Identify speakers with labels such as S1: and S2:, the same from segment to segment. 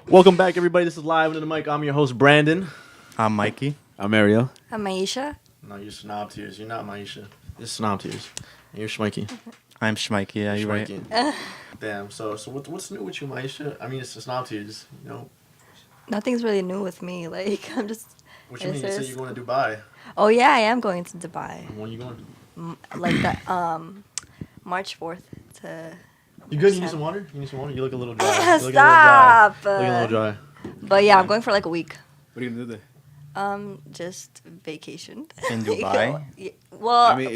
S1: Welcome back, everybody. This is Live Into the Mic. I'm your host, Brandon.
S2: I'm Mikey.
S3: I'm Ariel.
S4: I'm Maisha.
S1: No, you're Snob Tears. You're not Maisha. You're Snob Tears. And you're Schmikey.
S2: I'm Schmikey. Yeah, you right?
S1: Schmikey. Damn. So what's new with you, Maisha? I mean, it's the Snob Tears. You know.
S4: Nothing's really new with me. Like, I'm just.
S1: What you mean? You said you're going to Dubai.
S4: Oh yeah, I am going to Dubai.
S1: When are you going?
S4: Like that. March 4th to.
S1: You good? You need some water? You need some water? You look a little dry. You look
S4: Stop.
S1: A little dry.
S4: But yeah, I'm going for like a week.
S3: What are you gonna do there?
S4: Just vacation.
S2: In Dubai?
S4: Yeah, well,
S3: I mean,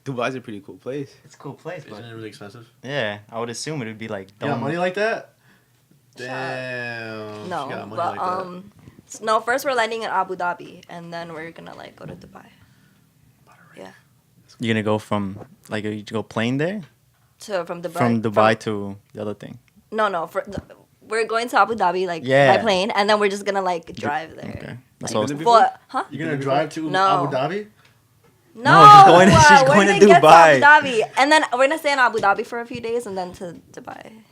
S3: Dubai's a pretty cool place.
S2: It's a cool place, but
S1: Isn't it really expensive?
S2: yeah, I would assume it would be like.
S1: You got money like that?
S4: Shut
S1: Damn. She got
S4: no,
S1: money
S4: but
S1: like that.
S4: no. First we're landing in Abu Dhabi, and then we're gonna like go to Dubai. Yeah.
S2: You're gonna go from like you go plane there
S4: So from Dubai.
S2: from Dubai to the other thing.
S4: No. We're going to Abu Dhabi like
S2: Yeah.
S4: by plane, and then we're just gonna like drive there.
S2: Okay, that's
S4: Like,
S2: all.
S3: Gonna be
S4: but, huh?
S1: You're going to drive to
S4: No.
S1: Abu Dhabi?
S4: No,
S2: she's going
S4: we're
S2: to
S4: gonna get
S2: Dubai.
S4: to Abu Dhabi, and then we're gonna stay in Abu Dhabi for a few days, and then to Dubai.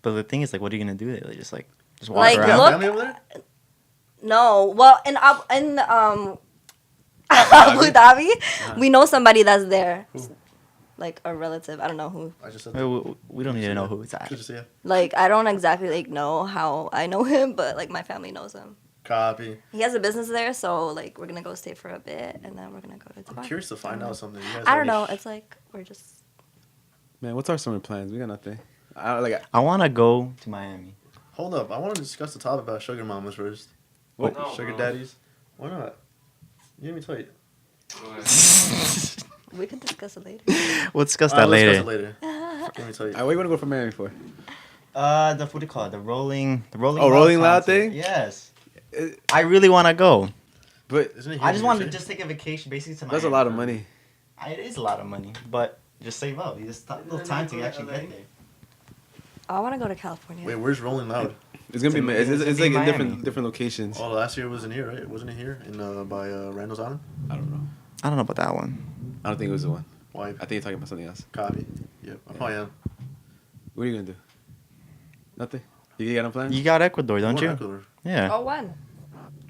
S2: But the thing is, like, what are you gonna do there? Like, just walk
S4: Like,
S1: You got
S2: around.
S4: look-
S1: family over there?
S4: No, well, in Abu Dhabi, we know somebody that's there,
S1: Who?
S4: like a relative. I don't know who.
S1: I just said
S2: Wait,
S1: that.
S2: we don't need to know who it's at.
S1: Just, yeah.
S4: Like, I don't exactly like know how I know him, but like my family knows him.
S1: Copy.
S4: He has a business there, so like we're gonna go stay for a bit, and then we're gonna go to Dubai.
S1: I'm curious to find out something. You guys
S4: I
S1: have
S4: don't know.
S1: any
S4: It's like we're just.
S3: Man, what's our summer plans? We got nothing. I don't like.
S2: I wanna go to Miami.
S1: Hold up. I want to discuss the topic about sugar mamas first.
S3: What?
S5: No,
S1: Sugar
S5: bro.
S1: daddies? Why not? You let me tell you.
S4: We can discuss it later.
S2: We'll discuss
S1: Alright,
S2: that
S1: let's
S2: later.
S1: discuss it later. Let me tell you.
S3: What do you want to go for Miami for?
S2: The what do you call it? The rolling.
S3: Oh, Rolling Loud
S2: concert.
S3: thing?
S2: Yes.
S3: It-
S2: I really wanna go.
S3: But
S1: Isn't it
S2: I just wanted to
S1: to
S2: just take a vacation, basically. To
S3: that's a
S2: Miami.
S3: lot of money.
S2: It is a lot of money, but just save up. You just a little time to actually get there.
S4: I want to go to California.
S1: Wait, where's Rolling Loud?
S3: It's gonna be. It's
S2: It's
S3: like
S2: gonna be
S3: in different
S2: Miami.
S3: different locations.
S1: Oh, last year it wasn't here, right? Wasn't it here in by Randall's Island?
S3: I don't know.
S2: I don't know about that one.
S3: I don't think it was the one.
S1: Why?
S3: I think you're talking about something else.
S1: Copy. Yep. I probably am.
S3: What are you gonna do? Nothing. You got no plans?
S2: You got Ecuador, don't
S1: Going to
S2: you?
S1: Ecuador.
S2: Yeah.
S4: Oh, when?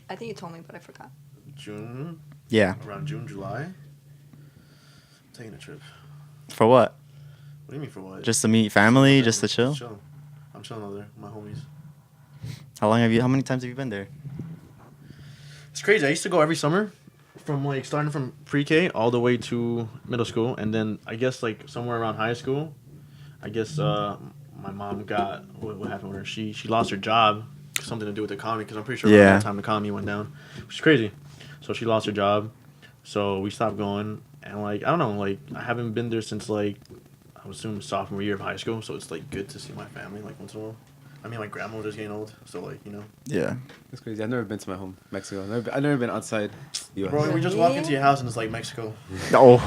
S4: I think you told me, but I forgot.
S1: June,
S2: Yeah.
S1: around June, July. I'm taking a trip.
S2: For what?
S1: What do you mean for what?
S2: Just to meet family, just to chill.
S1: I'm chilling over there, with my homies.
S2: How many times have you been there?
S1: It's crazy. I used to go every summer, from like starting from pre-K all the way to middle school, and then I guess like somewhere around high school, I guess my mom got what happened with her. She lost her job, something to do with the economy, because I'm pretty sure around
S2: Yeah.
S1: that time the economy went down, which is crazy. So she lost her job, so we stopped going, and like I don't know, like I haven't been there since like I would assume sophomore year of high school. So it's like good to see my family like once in a while. I mean, my grandma was just getting old, so like you know.
S2: Yeah.
S3: That's crazy. I've never been to my home, Mexico. I've never been outside the U.S.
S1: Bro, we just walk into your house and it's like Mexico.
S2: Oh.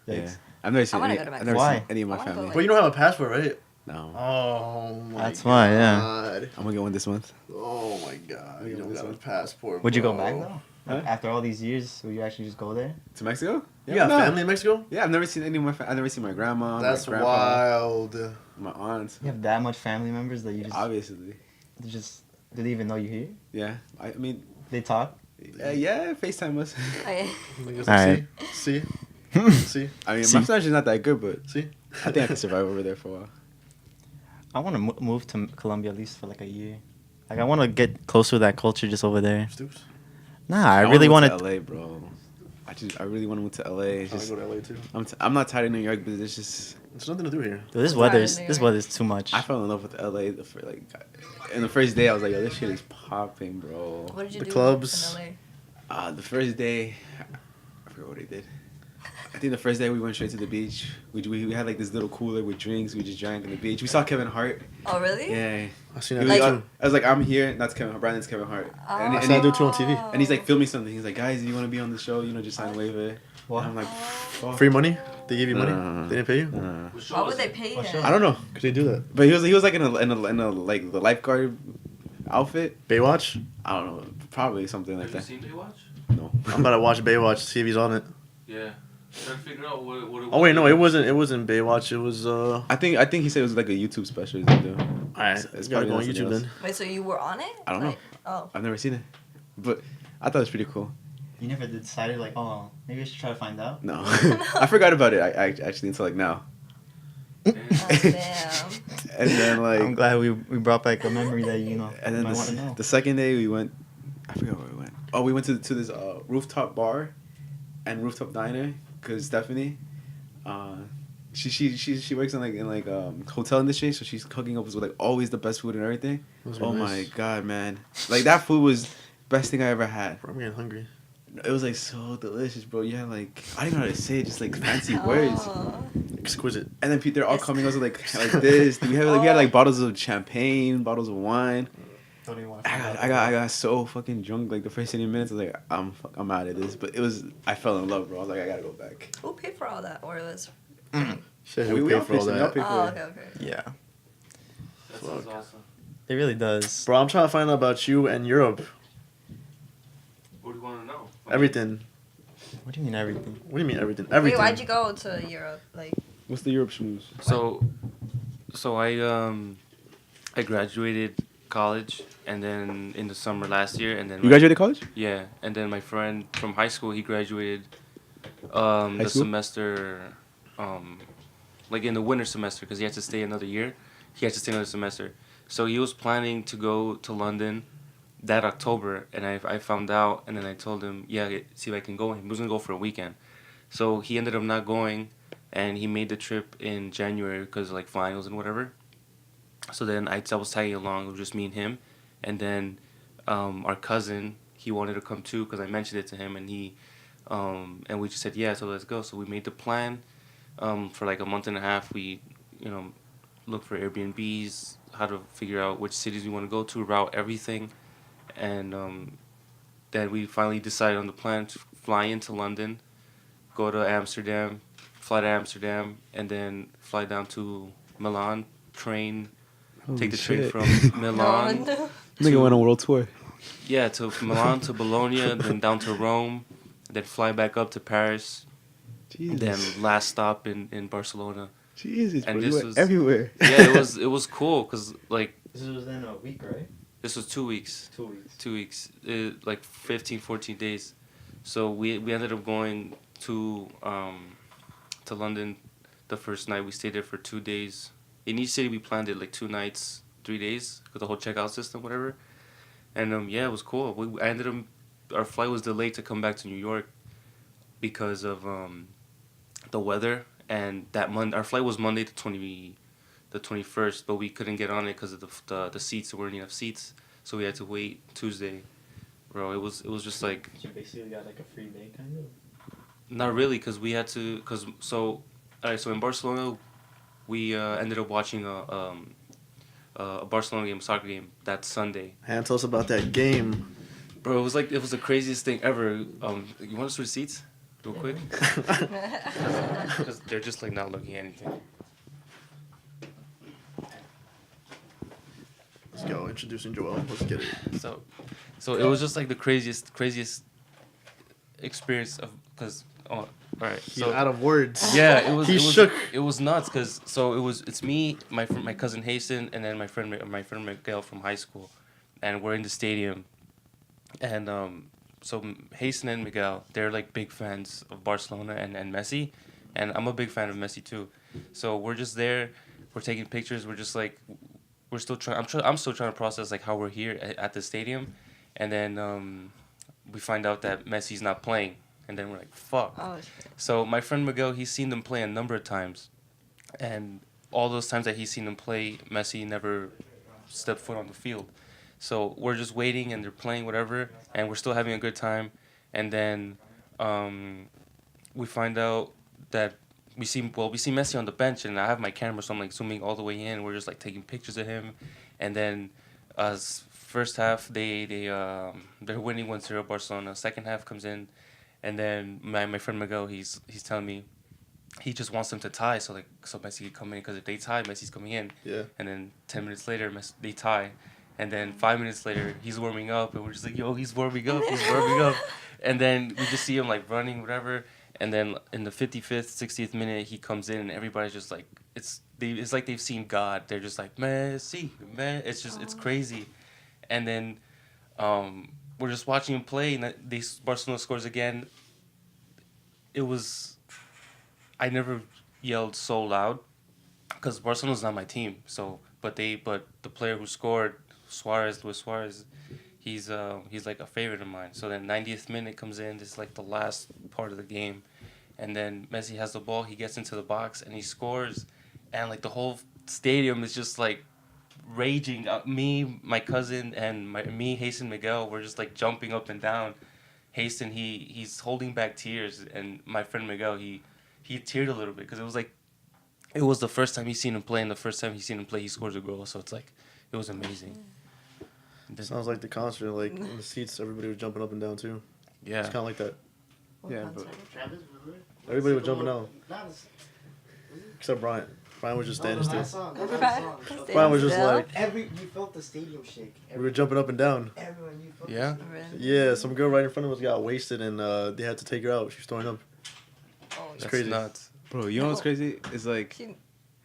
S3: Yeah. I've never seen
S4: wanna
S3: any.
S4: go to
S3: I've never
S2: Mexico.
S3: seen any of
S4: Why?
S3: my
S4: I wanna go,
S3: family.
S4: like-
S1: But you don't have a passport, right?
S3: No.
S1: Oh my
S2: That's why, yeah.
S1: God.
S3: I'm gonna get one this month.
S1: Oh my god. You don't
S3: this
S1: got a
S3: one.
S1: passport.
S2: Would you go
S1: bro.
S2: back though? Like,
S3: Huh?
S2: after all these years, would you actually just go there?
S3: To Mexico?
S1: You got
S3: no.
S1: family in Mexico?
S3: Yeah, I've never seen any of my. I've never seen my grandma.
S1: That's
S3: my grandpa,
S1: wild.
S3: My aunts.
S2: You have that much family members that you just
S3: Obviously.
S2: did they even know you're here?
S3: Yeah. I mean.
S2: They talk.
S3: Yeah. FaceTime us.
S2: Alright.
S1: See? See?
S3: I mean,
S2: See.
S3: my Spanish is not that good, but
S1: See?
S3: I think I can survive over there for a while.
S2: I want to move to Colombia at least for like a year. Like I want to get closer to that culture just over there.
S1: Stoops.
S2: Nah, I
S3: wanna
S2: really
S3: move
S2: want
S3: to LA, bro. I really want to move to LA. It's
S1: I want
S3: just,
S1: to go to LA too.
S3: I'm not tired of New York, but it's just
S1: There's nothing to do here.
S2: Dude, this
S4: Fine,
S2: weather's
S4: New
S2: this
S4: York.
S2: weather's too much.
S3: I fell in love with LA. In the first day, I was like, yo, this shit is popping, bro.
S4: What did you
S1: The
S4: do
S1: clubs.
S4: in
S3: The first day, I forgot what I did. I think the first day we went straight to the beach. We had like this little cooler with drinks. We just drank on the beach. We saw Kevin Hart.
S4: LA? Oh, really?
S3: Yeah.
S1: I seen
S3: He
S1: that
S3: was
S1: too.
S3: like, I was like, I'm here. That's Kevin Hart. Brandon's Kevin Hart. And,
S1: I
S3: and,
S1: saw
S3: he,
S1: that dude too on TV.
S3: and he's like filming something. He's like, guys, do you want to be on the show? You know, just sign a waiver.
S2: What?
S3: And I'm like, fuck.
S1: Free money? They give you money?
S3: No.
S1: They didn't pay you?
S3: Nah.
S4: Why would they pay
S2: What
S4: him?
S2: show?
S1: I don't know. Could they do that?
S3: But he was like in a like the lifeguard outfit.
S1: Baywatch?
S3: I don't know, probably something like
S5: Have you
S3: that.
S5: seen Baywatch?
S3: No.
S1: I'm about to watch Baywatch, see if he's on it.
S5: Yeah. Trying to figure out what it was.
S1: Oh wait, no, it wasn't Baywatch. It was
S3: I think he said it was like a YouTube special. He's doing.
S1: Alright,
S3: It's
S1: you gotta
S3: probably
S1: go on
S3: something
S1: YouTube
S3: else.
S1: then.
S4: Wait, so you were on it?
S3: I don't know.
S4: Like, oh.
S3: I've never seen it, but I thought it was pretty cool.
S2: You never decided like, oh, maybe I should try to find out.
S3: No, I forgot about it. I actually until like now.
S4: Oh, damn.
S3: And then like,
S2: I'm glad we brought back a memory that you know.
S3: and then
S2: might want to know.
S3: the second day we went. I forgot where we went. Oh, we went to this rooftop bar, and rooftop diner because Stephanie, she works in hotel industry, so she's cooking up with like always the best food and everything.
S1: Those are
S3: Oh
S1: nice.
S3: my god, man! Like that food was best thing I ever had.
S1: Bro, I'm getting hungry.
S3: It was like so delicious, bro. You had like I don't even know how to say it, just like fancy words.
S4: Oh.
S1: Exquisite.
S3: And then they're all coming up with like this. We had like bottles of champagne, bottles of wine.
S2: Don't even want to
S3: I got so fucking drunk like the first 20 minutes. I was like, I'm out of this. But I fell in love, bro. I was like, I gotta go back.
S4: Who paid for all that? Or it was.
S1: Shit,
S3: We
S1: we
S3: all
S1: paid for all
S3: pitched in, we all
S1: that.
S3: paid for
S4: Oh,
S3: it.
S4: okay, okay.
S2: Yeah,
S5: That sounds awesome.
S2: it really does.
S1: Bro, I'm trying to find out about you and Europe.
S5: What do you want to know?
S1: Everything.
S2: What do you mean everything?
S1: What do you mean everything?
S4: Wait,
S1: Everything.
S4: why'd you go to Europe? Like,
S3: What's the Europe schmooze?
S5: So I graduated college, and then in the summer last year, and then
S3: You graduated college?
S5: Yeah, and then my friend from high school, he graduated the
S3: school?
S5: semester, like in the winter semester, because he had to stay another year. He had to stay another semester. So he was planning to go to London that October, and I found out, and then I told him, yeah, see if I can go. He was going to go for a weekend. So he ended up not going, and he made the trip in January because like finals and whatever. So then I was tagging along. It was just me and him. And then our cousin, he wanted to come too because I mentioned it to him, and and we just said, yeah, so let's go. So we made the plan for like a month and a half. We, looked for Airbnbs, how to figure out which cities we want to go to, route everything. And then we finally decided on the plan to fly into London, go to Amsterdam, fly to Amsterdam, and then fly down to Milan, train, take the train from Milan.
S4: no.
S3: Nigga went on world tour.
S5: Yeah, to Milan, to Bologna, then down to Rome, then fly back up to Paris,
S3: Jesus.
S5: then last stop in Barcelona.
S3: Jesus,
S5: And
S3: bro.
S5: this
S3: You went
S5: was-
S3: everywhere.
S5: Yeah, it was cool because like
S2: This was in a week, right?
S5: this was 2 weeks.
S2: 2 weeks.
S5: 2 weeks, like 15, 14 days. So we ended up going to London the first night. We stayed there for 2 days. In each city, we planned it like 2 nights, 3 days, with the whole checkout system, whatever. And yeah, it was cool. I ended up, our flight was delayed to come back to New York because of the weather. And that our flight was Monday the 21st, but we couldn't get on it because of the seats. There weren't enough seats, so we had to wait Tuesday. Bro, it was just like
S2: So you basically got like a free day, kind of.
S5: not really, because we had to so in Barcelona, we ended up watching a Barcelona game, soccer game that Sunday.
S1: And tell us about that game.
S5: Bro, it was the craziest thing ever. You want to switch seats real quick? Because they're just like not looking at anything.
S1: Let's go. Introducing Joel. Let's get it.
S5: So it was just like the craziest experience of because all right.
S1: He's
S5: So
S1: out of words.
S5: yeah, it was.
S1: He
S5: it was,
S1: shook.
S5: It was nuts because it's me, my cousin Hasten, and then my friend Miguel from high school, and we're in the stadium, and so Hasten and Miguel, they're like big fans of Barcelona and Messi, and I'm a big fan of Messi too, so we're just there, we're taking pictures, we're just like, we're still trying. I'm still trying to process like how we're here at the stadium, and then we find out that Messi's not playing. And then we're like, fuck.
S4: Oh, shit.
S5: So my friend Miguel, he's seen them play a number of times. And all those times that he's seen them play, Messi never stepped foot on the field. So we're just waiting and they're playing whatever. And we're still having a good time. And then we find out that we see Messi on the bench. And I have my camera, so I'm like zooming all the way in. We're just like taking pictures of him. And then first half, they're winning 1-0 Barcelona. Second half comes in. And then my friend Miguel, he's telling me he just wants them to tie so Messi can come in, because if they tie, Messi's coming in.
S1: Yeah.
S5: And then 10 minutes later, they tie. And then 5 minutes later, he's warming up, and we're just like, yo, he's warming up. And then we just see him like running, whatever. And then in the 55th, 60th minute, he comes in and everybody's just like, it's like they've seen God. They're just like, Messi, man. It's just, it's crazy. And then we're just watching him play, and Barcelona scores again. It was, I never yelled so loud because Barcelona's not my team. So, but the player who scored, Luis Suarez, he's like a favorite of mine. So then 90th minute comes in. This is like the last part of the game, and then Messi has the ball. He gets into the box and he scores, and like the whole stadium is just like raging. Me, my cousin, and Hasten Miguel, we're just like jumping up and down. Hasten, he's holding back tears, and my friend Miguel, he teared a little bit because it was the first time he's seen him play, and the first time he's seen him play, he scores a goal. So it's like, it was amazing.
S1: Sounds like the concert, like in the seats, everybody was jumping up and down too.
S5: Yeah.
S1: It's kind of like that.
S3: Yeah, but
S1: Everybody was jumping out. Except Brian. Brian was just standing still. Brian was just like,
S6: you felt the stadium shake.
S1: we were jumping up and down.
S6: Everyone, you felt
S5: Yeah?
S1: Yeah, some girl right in front of us got wasted and they had to take her out. She was throwing up.
S4: Oh,
S1: It's
S5: That's
S1: crazy.
S5: nuts.
S3: bro, you know what's crazy? It's like,
S4: She,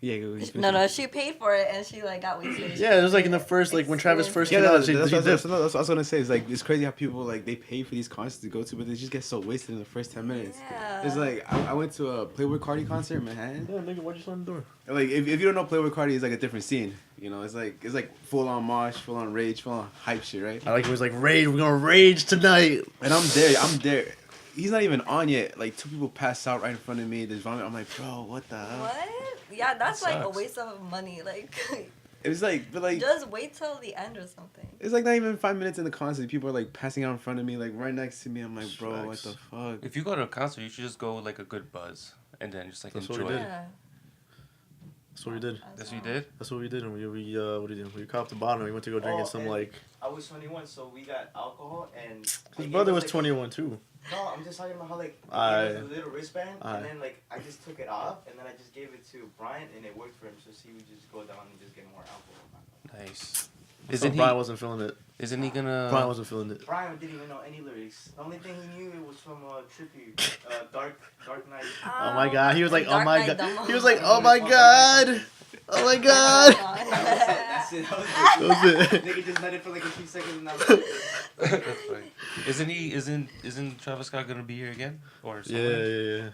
S3: yeah, go.
S4: no, she paid for it and she like got wasted.
S1: Yeah, it was like in the first, like when Travis first
S3: Yeah,
S1: came out,
S3: that's
S1: she
S3: what
S1: dipped.
S3: I was gonna say. It's like, it's crazy how people like they pay for these concerts to go to, but they just get so wasted in the first 10 minutes.
S4: Yeah.
S3: It's like I went to a Playboy Cardi concert in Manhattan.
S1: Yeah, nigga, why'd you slam the door?
S3: Like if you don't know Playboy Cardi, it's like a different scene. You know, it's like full on mosh, full on rage, full on hype shit, right?
S1: I like it was like rage. We're gonna rage tonight.
S3: And I'm there. He's not even on yet. Like 2 people passed out right in front of me. There's vomit. I'm like, bro, what the hell?
S4: What? Yeah, that's
S5: That
S4: like a
S5: sucks.
S4: waste of money. Like,
S3: It was like, but like,
S4: just wait till the end or something.
S3: it's like not even 5 minutes in the concert. People are like passing out in front of me, like right next to me. I'm like, bro, what
S1: Facts.
S3: the fuck?
S5: If you go to a concert, you should just go with like a good buzz and then just like
S1: That's what
S5: enjoy
S1: we
S5: it.
S1: did.
S4: Yeah.
S1: That's what we did.
S5: That's what you did?
S1: That's what we did. And what did we do? We copped the bottle and we went to go drink
S6: Oh,
S1: in some
S6: and-
S1: like.
S6: I was 21, so we got alcohol and.
S1: His brother was 21 too.
S6: No, I'm just talking about how like
S1: Aye.
S6: it was a little wristband,
S1: Aye.
S6: and then like I just took it off, and then I just gave it to Brian, and it worked for him. So he would just go down and just get more alcohol.
S5: Nice.
S1: So
S5: Isn't
S1: Brian
S5: he?
S1: wasn't feeling it.
S5: Isn't he gonna?
S1: Brian wasn't feeling it.
S6: Brian didn't even know any lyrics. The only thing he knew it was from Trippy, Dark Knight.
S1: Oh my god. He was like, oh
S4: Dark
S1: my
S4: Knight
S1: god.
S4: Dumbo.
S1: He was like, oh my god. Oh my god.
S6: That's it.
S1: That was it.
S6: Nigga just let it for like a few seconds and that was it.
S5: That's funny. Isn't Travis Scott gonna be here again or
S1: Yeah,
S5: somewhere?
S1: yeah.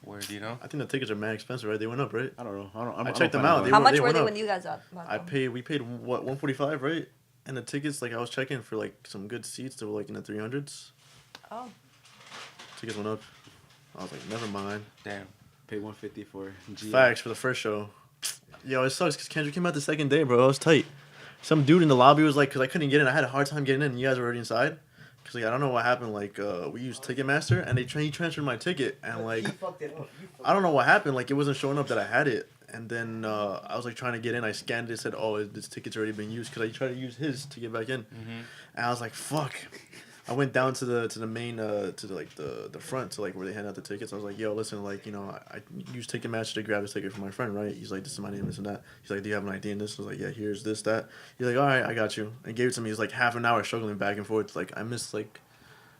S5: Where do you know?
S1: I think the tickets are mad expensive, right? They went up, right?
S3: I don't know.
S1: I checked them out. They
S4: How
S1: were-
S4: much
S1: they
S4: were
S1: went
S4: they
S1: up.
S4: when you guys bought them?
S1: We paid what, 145, right? And the tickets, like I was checking for like some good seats, they were like in the 300s.
S4: Oh.
S1: Tickets went up. I was like, never mind.
S5: Damn.
S3: Pay 150 for G.
S1: Facts for the first show. Yo, it sucks because Kendrick came out the second day, bro. I was tight. Some dude in the lobby was like, because I couldn't get in. I had a hard time getting in. And you guys were already inside. Because like, I don't know what happened. Like, we used Ticketmaster, and he transferred my ticket. And like,
S6: He fucked it up.
S1: I don't know what happened. Like, it wasn't showing up that I had it. And then I was like trying to get in. I scanned it. It said, "Oh, this ticket's already been used." Because I tried to use his to get back in.
S5: Mm-hmm.
S1: And I was like, "Fuck." I went down to the main to the front to like where they hand out the tickets. I was like, "Yo, listen, like I used Ticketmaster to grab this ticket for my friend, right?" He's like, "This is my name, this and that." He's like, "Do you have an ID in this?" I was like, "Yeah, here's this, that." He's like, "All right, I got you," and gave it to me. He was like half an hour struggling back and forth. Like I missed like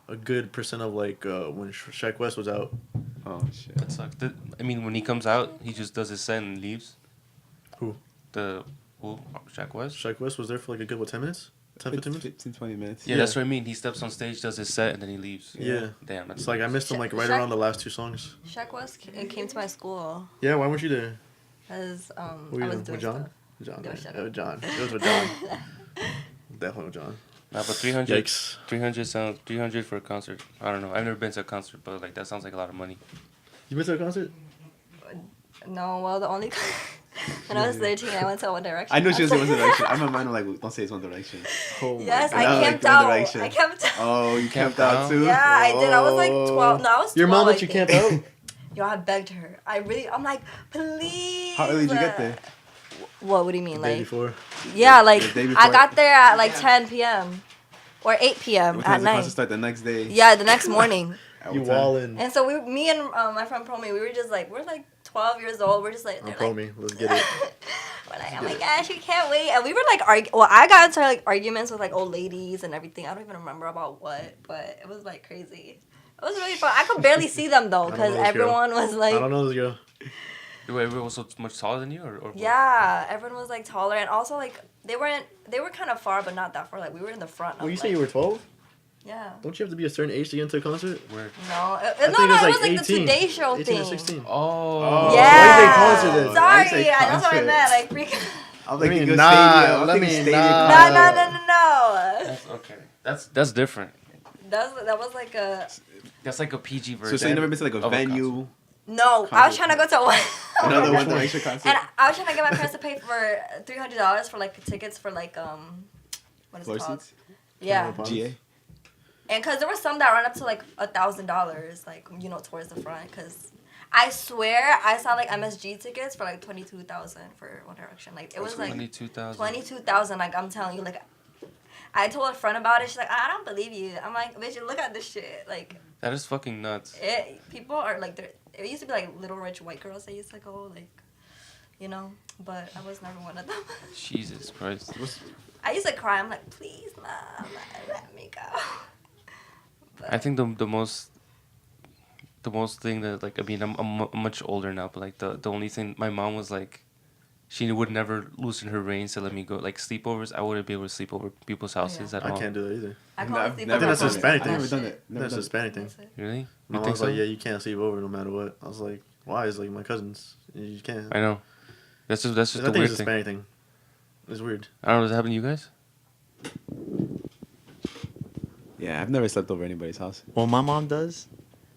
S1: a good percent of like when Shaq West was out.
S3: Oh shit.
S5: That sucks. I mean, when he comes out, he just does his set and leaves.
S1: Who?
S5: Shaq West?
S1: Shaq West was there for like a good 10 minutes, 10, 15 minutes.
S3: 15, 20 minutes.
S5: Yeah,
S1: Yeah.
S5: that's what I mean. He steps on stage, does his set, and then he leaves.
S1: Yeah.
S5: Damn. That's
S1: It's like I missed him like right
S4: Shaq-
S1: around the last 2 songs.
S4: Shaq West came to my school
S1: Yeah, why weren't you there?
S4: because
S1: Who
S4: I
S1: were you
S4: was
S1: with
S4: doing
S1: John?
S4: stuff.
S1: John.
S4: Go
S1: Right?
S4: shut
S1: Yeah,
S4: up.
S1: with John. It was with John. Definitely with John.
S5: Nah, but 300.
S1: Yikes.
S5: 300 for a concert. I don't know. I've never been to a concert, but like that sounds like a lot of money.
S1: You been to a concert?
S4: No, well, the only when I was 13, I went to One Direction.
S3: I knew she was One Direction. I'm a man like, don't say it's One Direction.
S1: Oh
S4: Yes,
S3: God.
S4: I
S3: Like
S4: camped
S3: One
S4: out.
S3: Direction.
S4: I camped out.
S3: Oh, you camped
S5: Camped out?
S3: out too?
S4: Yeah, I did. I was like 12. No, I was 12.
S1: Your mom
S4: I
S1: let you
S4: think.
S1: camp out?
S4: Yo, I begged her. I'm like, please.
S3: How early did you get there?
S4: What do you mean?
S1: The day
S4: Like,
S1: before.
S4: yeah, like,
S3: The day
S4: I
S3: before?
S4: got there at like 10 p.m. or 8 p.m.
S3: What time
S4: at
S3: does the concert
S4: night.
S3: start the next day?
S4: Yeah, the next morning.
S3: At
S1: You
S3: what time?
S1: wallin'.
S4: And so me and my friend Promi, we were just like, we're like 12 years old. We're just like,
S1: I'm
S4: they're
S1: pro
S4: like,
S1: me. Let's get it.
S4: we're like, oh my gosh, we can't wait. And we were like, well, I got into like arguments with like old ladies and everything. I don't even remember about what, but it was like crazy. It was really fun. I could barely see them though,
S1: I don't
S4: because
S1: know this girl.
S4: everyone was
S1: I
S4: like,
S1: don't know this girl.
S5: Wait, everyone was so much taller than you, or what?
S4: yeah, everyone was like taller, and also like they were kind of far, but not that far. Like we were in the front.
S1: Well,
S4: of,
S1: you say
S4: like-
S1: you were 12?
S4: Yeah.
S1: Don't you have to be a certain age to get into a concert?
S5: Where?
S4: No,
S1: I
S4: it was
S1: think
S4: like the Today Show
S1: 18
S4: thing.
S1: or 16.
S5: Oh.
S4: Yeah.
S1: Why you say concert then?
S3: Why
S4: Sorry,
S3: you say
S4: that's what I
S3: concert?
S4: meant. Like freaking.
S3: I'm
S1: Let me
S3: thinking
S1: not-
S3: stadium. I'm
S1: let
S3: thinking
S1: me
S3: stadium
S1: not-
S3: concert.
S4: No.
S5: That's okay. That's different.
S4: That was like a.
S5: That's like a PG version.
S3: So you never been to like a
S5: of a
S3: venue,
S4: No, I was
S3: Concert.
S4: trying to go to one.
S3: another One Direction concert?
S4: And I was trying to get my parents to pay for $300 for like tickets for like what is
S3: Floor
S4: it called?
S3: seats?
S4: Yeah,
S3: GA.
S4: and cause there were some that run up to like $1,000, like towards the front. Cause I swear I saw like MSG tickets for like 22,000 for One Direction. Like it was like
S5: 22,000.
S4: 22,000. Like I'm telling you, like I told a friend about it. She's like, I don't believe you. I'm like, bitch, look at this shit. Like
S5: That is fucking nuts.
S4: people are like, it used to be like little rich white girls that used to go, like, but I was never one of them.
S5: Jesus Christ.
S4: I used to cry. I'm like, please, mom, let me go. But
S5: I think the most thing that like, I mean, I'm much older now, but like the only thing my mom was like, she would never loosen her reins to let me go like sleepovers. I wouldn't be able to sleep over people's houses at
S1: I
S5: all.
S1: can't do that either.
S4: I
S3: No,
S4: call
S3: I've
S4: it sleep
S3: never
S4: over
S1: done that.
S4: phone.
S1: Hispanic
S3: I've
S1: thing.
S3: never done it.
S1: That's
S3: Never
S1: a
S3: done it.
S1: Hispanic thing.
S4: That's it.
S5: Really?
S1: My
S5: You think
S1: mom's
S5: so?
S1: like, yeah, you can't sleep over no matter what. I was like, why? It's like my cousins. You can't.
S5: I know. That's just
S1: I
S5: the
S1: think
S5: weird
S1: it's a
S5: thing.
S1: Hispanic thing. It's weird.
S5: I don't know. Does it happen to you guys?
S3: Yeah, I've never slept over anybody's house.
S2: Well, my mom does.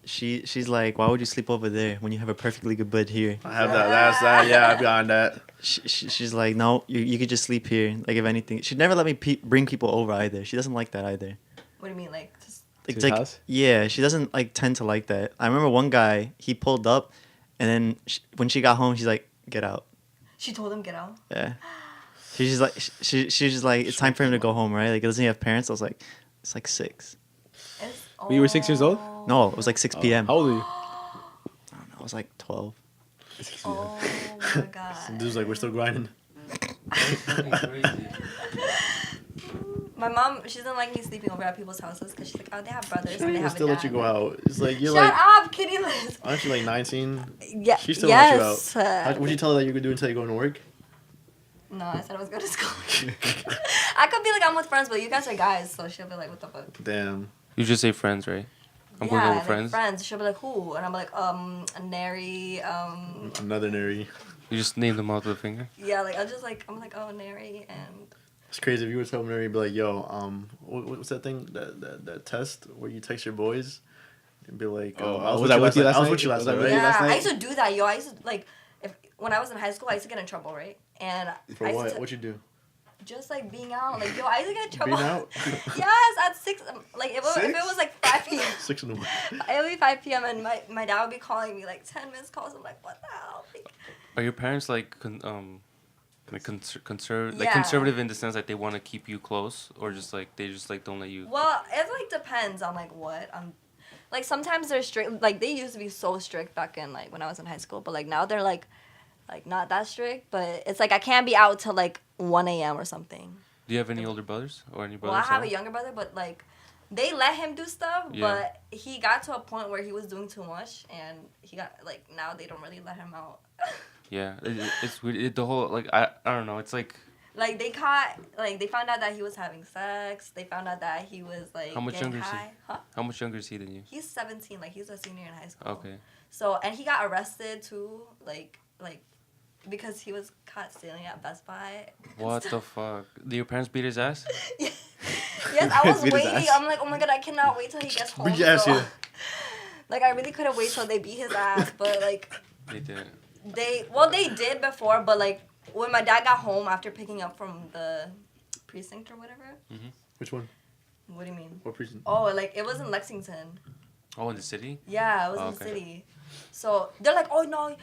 S2: She's like, why would you sleep over there when you have a perfectly good bed here?
S1: I have that. That's that. Yeah, I've gotten that.
S2: She's like, no, you could just sleep here. Like, if anything, she'd never let me bring people over either. She doesn't like that either.
S4: What do you mean, like? Just,
S2: Like,
S3: To his house?
S2: yeah, she doesn't like tend to like that. I remember one guy, he pulled up, and then when she got home, she's like, get out.
S4: she told him get out.
S2: Yeah. She's just like, she's just like, it's time for him to go home, right? Like, doesn't he have parents? I was like, it's like 6.
S4: It's,
S3: You were 6 years old?
S2: No, it was like 6 p.m.
S3: How old are you?
S2: I don't know, I was like 12.
S4: Oh my god.
S1: Some dude's like, we're still grinding.
S4: My mom, she doesn't like me sleeping over at people's houses because she's like, oh, they have brothers
S1: She
S4: and
S1: don't
S4: they
S1: even
S4: have
S1: still
S4: a
S1: let
S4: dad.
S1: you go out. It's like you're
S4: Shut
S1: like,
S4: up, kitty Liz.
S1: aren't you like 19?
S4: Yeah.
S1: She still let you out.
S4: Yes.
S1: Would you tell her that you could do until you go to work?
S4: No, I said I was going to school. I could be like, I'm with friends, but you guys are guys, so she'll be like, what the fuck?
S1: Damn.
S5: You just say friends, right? I'm going over
S4: like
S5: friends.
S4: She'll be like, who? And I'm like, Neri,
S1: Another Neri.
S5: You just name them out with a finger.
S4: yeah, like, I'm like, oh, Neri, and
S1: It's crazy if you were telling Neri, be like, yo, what's that thing? That test where you text your boys and be like,
S3: Oh,
S1: I was
S3: was I with you last
S1: I was
S3: night?
S1: with you last
S3: Was I
S1: night,
S3: with
S1: right?
S3: you
S4: yeah,
S3: last night?
S4: I used to do that, yo. I used to, like, when I was in high school, I used to get in trouble, right? And
S1: For
S4: I used
S1: what?
S4: to-
S1: What you do?
S4: just like being out, like, yo, I used to get in trouble.
S1: Being out?
S4: Yes, at 6, like, if it
S1: 6?
S4: was like 5 p.m.
S1: 6 in the morning.
S4: It would be 5 p.m. and my dad would be calling me like 10 missed calls. I'm like, what the hell? Like,
S5: Are your parents like conservative? Like
S4: Yeah.
S5: conservative in the sense that they want to keep you close, or just like they just like don't let you.
S4: well, it like depends on like what. Like sometimes they're strict. Like they used to be so strict back in like when I was in high school, but like now they're like not that strict. But it's like I can't be out till like 1 a.m. or something.
S5: Do you have any older brothers or any
S4: Well,
S5: brothers?
S4: I have
S5: at
S4: a
S5: all?
S4: younger brother, but like they let him do stuff,
S5: Yeah.
S4: but he got to a point where he was doing too much, and he got like now they don't really let him out.
S5: Yeah, it's weird. The whole like I don't know. It's like
S4: Like they found out that he was having sex. They found out that he was like
S5: How much
S4: getting
S5: younger is he?
S4: high. Huh?
S5: how much younger is he than you?
S4: He's 17. Like he's a senior in high school.
S5: Okay.
S4: So and he got arrested too. Like because he was caught stealing at Best Buy.
S5: What the fuck? Did your parents beat his ass?
S4: Yes, I was
S3: Beat his
S4: waiting.
S3: ass.
S4: I'm like, oh my god, I cannot wait till he gets home.
S1: Bring your ass
S4: so-
S1: here.
S4: Like I really couldn't wait till they beat his ass, but like
S5: They did.
S4: they did before, but like when my dad got home after picking up from the precinct or whatever.
S1: Which one?
S4: What do you mean?
S1: What precinct?
S4: Oh, like it was in Lexington.
S5: Oh, in the city?
S4: Yeah, it was
S5: Oh,
S4: in the
S5: okay.
S4: city. So they're like, oh no,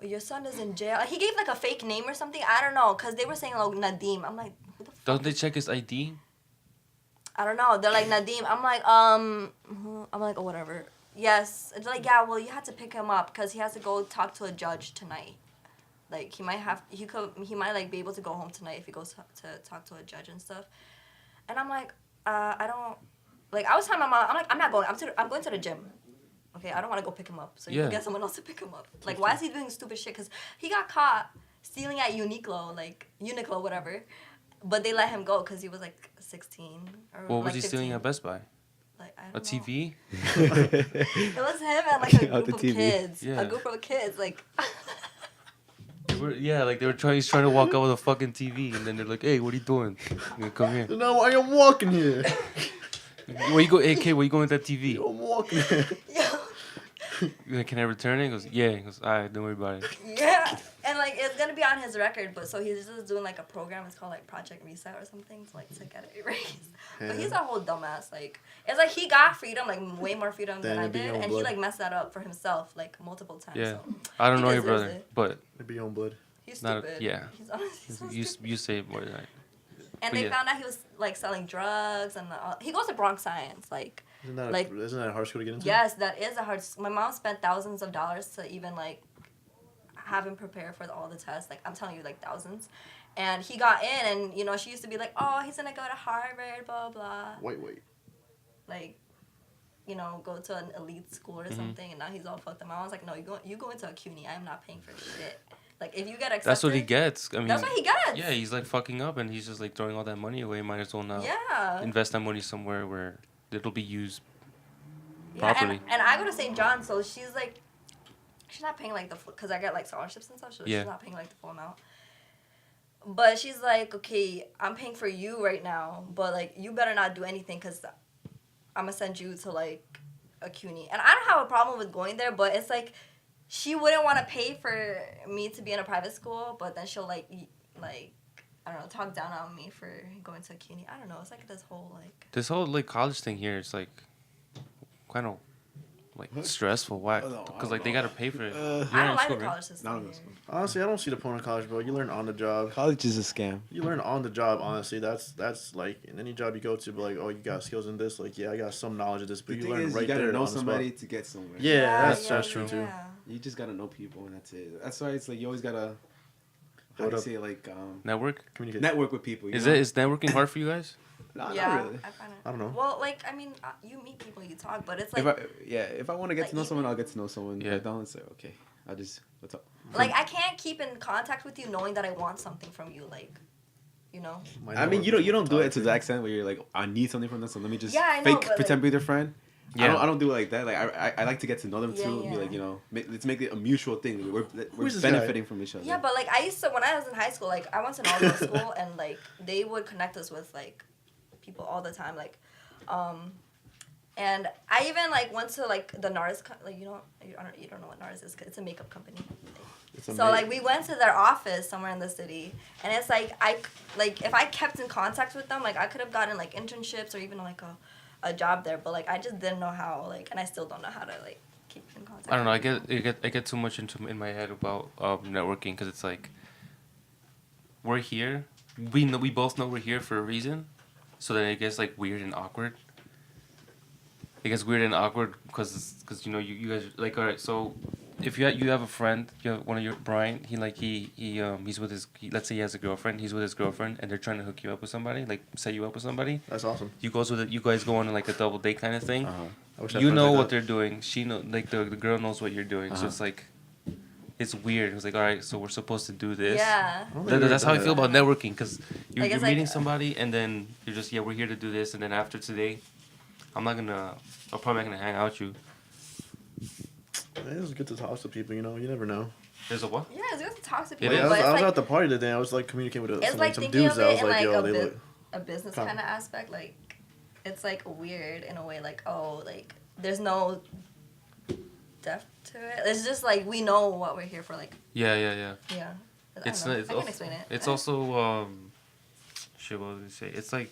S4: your son is in jail. He gave like a fake name or something. I don't know, cause they were saying like Nadim. I'm like, who the fuck?
S5: Don't they check his ID?
S4: I don't know. They're like Nadim. I'm like, oh whatever. Yes. It's like, yeah. Well, you have to pick him up because he has to go talk to a judge tonight. Like he might like be able to go home tonight if he goes to talk to a judge and stuff. And I'm like, I Like, I was telling my mom, I'm like, I'm not going. I'm going to the gym. Okay, I don't want to go pick him up. So you
S5: Yeah.
S4: can get someone else to pick him up. Like, why is he doing stupid shit? Because he got caught stealing at Uniqlo, whatever. But they let him go because he was like 16 or
S5: What was
S4: like
S5: he
S4: 15.
S5: stealing at Best Buy?
S4: Like, I
S5: A
S4: don't know.
S5: TV?
S4: It was him and like a
S3: Out
S4: group
S3: the
S4: of
S3: TV.
S4: kids.
S5: Yeah.
S4: A group of kids, like.
S5: He's trying to walk out with a fucking TV, and then they're like, "Hey, what are you doing? You come here.
S1: No, I am walking here.
S5: Where you go? Hey, kid, where you going with that TV?
S1: I'm walking here.
S4: Yo.
S5: Can I return it?" He goes, "Yeah." He goes, "All right, don't worry about it."
S4: Yeah, and like it's gonna be on his record, but so he's just doing like a program. It's called like Project Reset or something to get it erased. But he's a whole dumbass. Like it's like he got freedom, like way more freedom than I
S1: It'd be
S4: did,
S1: your own
S4: and he
S1: blood.
S4: like messed that up for himself like multiple times.
S5: Yeah.
S4: So
S5: I don't
S4: he
S5: know your
S4: deserves
S5: brother,
S4: it.
S5: but
S1: It'd be your own blood.
S4: He's
S5: not
S4: stupid.
S5: yeah.
S4: He's honestly so
S5: you
S4: stupid.
S5: you say it more than I.
S4: And
S5: but
S4: they
S5: yeah.
S4: found out he was like selling drugs and he goes to Bronx Science like.
S1: Isn't that
S4: Like-
S1: isn't that a hard school to get into?
S4: Yes, that is a hard. My mom spent thousands of dollars to even like have him prepare for all the tests. Like I'm telling you, like thousands. And he got in, and you know she used to be like, "Oh, he's gonna go to Harvard, blah blah."
S1: Wait.
S4: Like, you know, go to an elite school or
S5: Mhm.
S4: something, and now he's all fucked up. My mom's like, "No, you go into a CUNY. I'm not paying for shit. Like if you get accepted."
S5: That's what he gets. I mean,
S4: That's what he gets.
S5: yeah, he's like fucking up, and he's just like throwing all that money away. Might as well not
S4: Yeah.
S5: invest that money somewhere where it'll be used.
S4: Yeah,
S5: properly.
S4: and I go to St. John, so she's like, she's not paying like the full, because I get like scholarships and stuff, so
S5: Yeah.
S4: she's not paying like the full amount. But she's like, okay, I'm paying for you right now, but like you better not do anything because I'm gonna send you to like a CUNY. And I don't have a problem with going there, but it's like she wouldn't want to pay for me to be in a private school, but then she'll like I don't know, talk down on me for going to a CUNY. I don't know. It's like this whole like.
S5: This whole like college thing here is like kind of like stressful. Why?
S3: Oh, no, I
S5: Because
S3: don't
S5: like they
S3: know.
S5: gotta pay for it.
S3: Uh,
S5: You're
S4: I
S5: in
S4: don't like
S5: school,
S4: the
S5: right?
S4: college system.
S3: Not in
S4: here.
S3: school.
S1: Honestly, I don't see the point of college, bro. You learn on the job.
S3: College is a scam.
S1: You learn on the job. Honestly, that's like in any job you go to. But like, oh, you got skills in this. Like, yeah, I got some knowledge of this. But
S3: The
S1: you
S3: thing
S1: learn
S3: is,
S1: right
S3: you gotta
S1: there
S3: know
S1: on the spot.
S3: somebody to get somewhere.
S1: Yeah, that's true too.
S4: yeah.
S3: You just gotta know people, and that's it. That's why it's like you always gotta. How
S1: What
S3: do you
S1: up?
S3: say like
S5: Network?
S1: Communicate.
S3: network with people? You
S5: Is
S3: know?
S5: is networking hard for you guys?
S3: Nah,
S4: Yeah,
S3: not really.
S4: I find it.
S1: I don't know.
S4: Well, like I mean, you meet people, you talk, but it's like
S3: If I want to get
S4: like
S3: to know
S4: you-
S3: someone, I'll get to know someone.
S5: Yeah.
S3: Yeah. If I don't, it's like okay, I'll just what's up.
S4: like I can't keep in contact with you knowing that I want something from you, like, you know.
S1: My
S3: I mean,
S1: network
S3: you don't do it to
S1: photography.
S3: the extent where you're like, I need something from them, so let me just
S4: Yeah, I know,
S3: fake
S4: but,
S3: pretend to be their friend.
S5: Yeah.
S3: I don't do it like that. Like I like to get to know them
S4: Yeah,
S3: too. And be
S4: yeah.
S3: like, you know, let's make it a mutual thing. We're
S1: Who's this guy?
S3: benefiting from each other.
S4: Yeah, but like I used to when I was in high school, like I went to Normal school and like they would connect us with like people all the time, like, and I even like went to like the NARS, like you don't know what NARS is, 'cause it's a makeup company.
S1: It's a
S4: So
S1: ma-
S4: like we went to their office somewhere in the city, and it's like if I kept in contact with them, like I could have gotten like internships or even like a job there, but like I just didn't know how, like, and I still don't know how to like keep in contact.
S5: I don't know.
S4: with
S5: I get too much in my head about networking because it's like we're here. We both know we're here for a reason, so then it gets like weird and awkward. It gets weird and awkward because you know you guys like alright. So if you have a friend, you have one of your Brian. He's with his. Let's say he has a girlfriend. He's with his girlfriend, and they're trying to hook you up with somebody, like set you up with somebody.
S1: That's awesome.
S5: You guys go on like a double date kind of thing.
S3: Uh-huh.
S1: I wish I had
S5: You
S1: friends
S5: know
S1: like
S5: what
S1: that.
S5: they're doing. She know like the girl knows what you're doing. So
S3: Uh-huh.
S5: it's like, it's weird. It's like, all right, so we're supposed to do this.
S4: Yeah.
S1: I don't think
S5: That's
S1: I've
S5: how I
S1: done
S5: feel
S1: that.
S5: about networking because you're,
S4: Like,
S5: you're
S4: it's like-
S5: meeting somebody and then you're just we're here to do this, and then after today, I'm probably not gonna hang out with you.
S1: It is good to talk to people. You know, you never know.
S5: There's a what?
S4: Yeah, it's good to talk to
S5: It
S4: people,
S5: is.
S1: I was,
S4: but it's
S1: I was
S4: like
S1: at the party today. I was like communicating with
S4: it's like
S1: some
S4: thinking
S1: dudes.
S4: of
S1: That I
S4: it
S1: was
S4: in
S1: like,
S4: like
S1: yo, they
S4: a,
S1: look.
S4: a business
S1: Come.
S4: kind of aspect. Like it's like weird in a way. Like oh, like there's no depth to it. It's just like we know what we're here for. Like
S5: Yeah.
S4: yeah. I
S5: It's
S4: don't know.
S5: not. It's
S4: I
S5: also,
S4: can explain it.
S5: It's also shit. What was I gonna say? It's like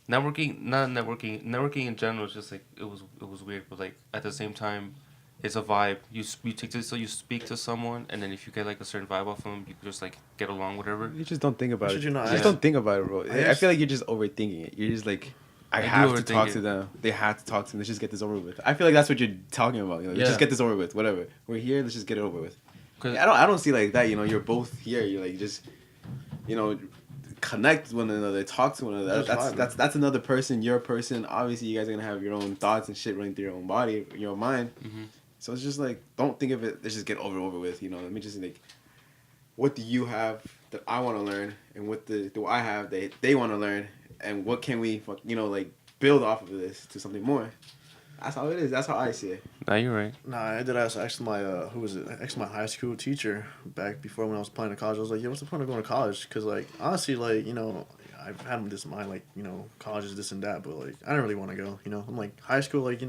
S5: networking. Not networking. Networking in general is just like it was weird, but like at the same time, it's a vibe. You speak to someone, and then if you get like a certain vibe off them, you can just like get along, whatever.
S3: You just don't think about
S1: Should
S3: it.
S1: you not
S3: just
S1: ask?
S3: don't think about it, bro. I
S1: just-
S3: feel like you're just overthinking it. You're just like, I
S5: do
S3: have to
S5: overthink
S3: talk
S5: it.
S3: to them. They have to talk to me. Let's just get this over with. I feel like that's what you're talking about. You know,
S5: Yeah.
S3: let's just get this over with. Whatever. We're here. Let's just get it over with.
S5: 'Cause-
S3: I don't see like that. You know, you're both here. You're like just, you know, connect with one another, talk to one another.
S1: Just vibe.
S3: That's another person, your person. Obviously, you guys are gonna have your own thoughts and shit running through your own body, your own mind.
S5: Mhm.
S3: So it's just like, don't think of it. Let's just get over with. Let me just like, what do you have that I want to learn, and what do I have that they want to learn, and what can we, like build off of this to something more. That's how it is. That's how I see it.
S5: No, you're right.
S1: Nah, I did ask my who was it? I asked my high school teacher back before when I was applying to college. I was like, "Yeah, what's the point of going to college?" Because like honestly, like I've had this in mind, like college is this and that, but like I don't really want to go. I'm like high school, like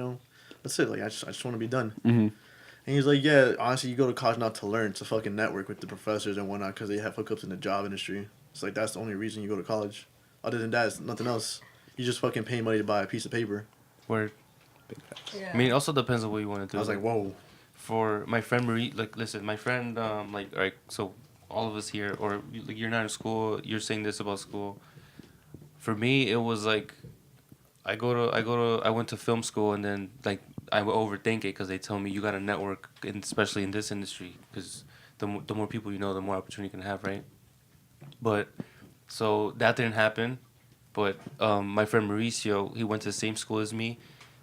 S1: that's it. Like I just want to be done.
S3: Mm-hmm.
S1: And he's like, "Yeah, honestly, you go to college not to learn, to fucking network with the professors and whatnot, because they have hookups in the job industry. It's like that's the only reason you go to college. Other than that, it's nothing else. You just fucking pay money to buy a piece of paper."
S5: Word.
S4: Yeah.
S5: I mean, it also depends on what you want to do.
S1: I was like, "Whoa."
S5: For my friend Marie, like, listen, my friend, like, all right, so all of us here, or like, you're not in school, you're saying this about school. For me, it was like, I went to film school, and then like I would overthink it because they tell me you gotta network, especially in this industry, because the more people you know, the more opportunity you can have, right? But so that didn't happen. But my friend Mauricio, he went to the same school as me,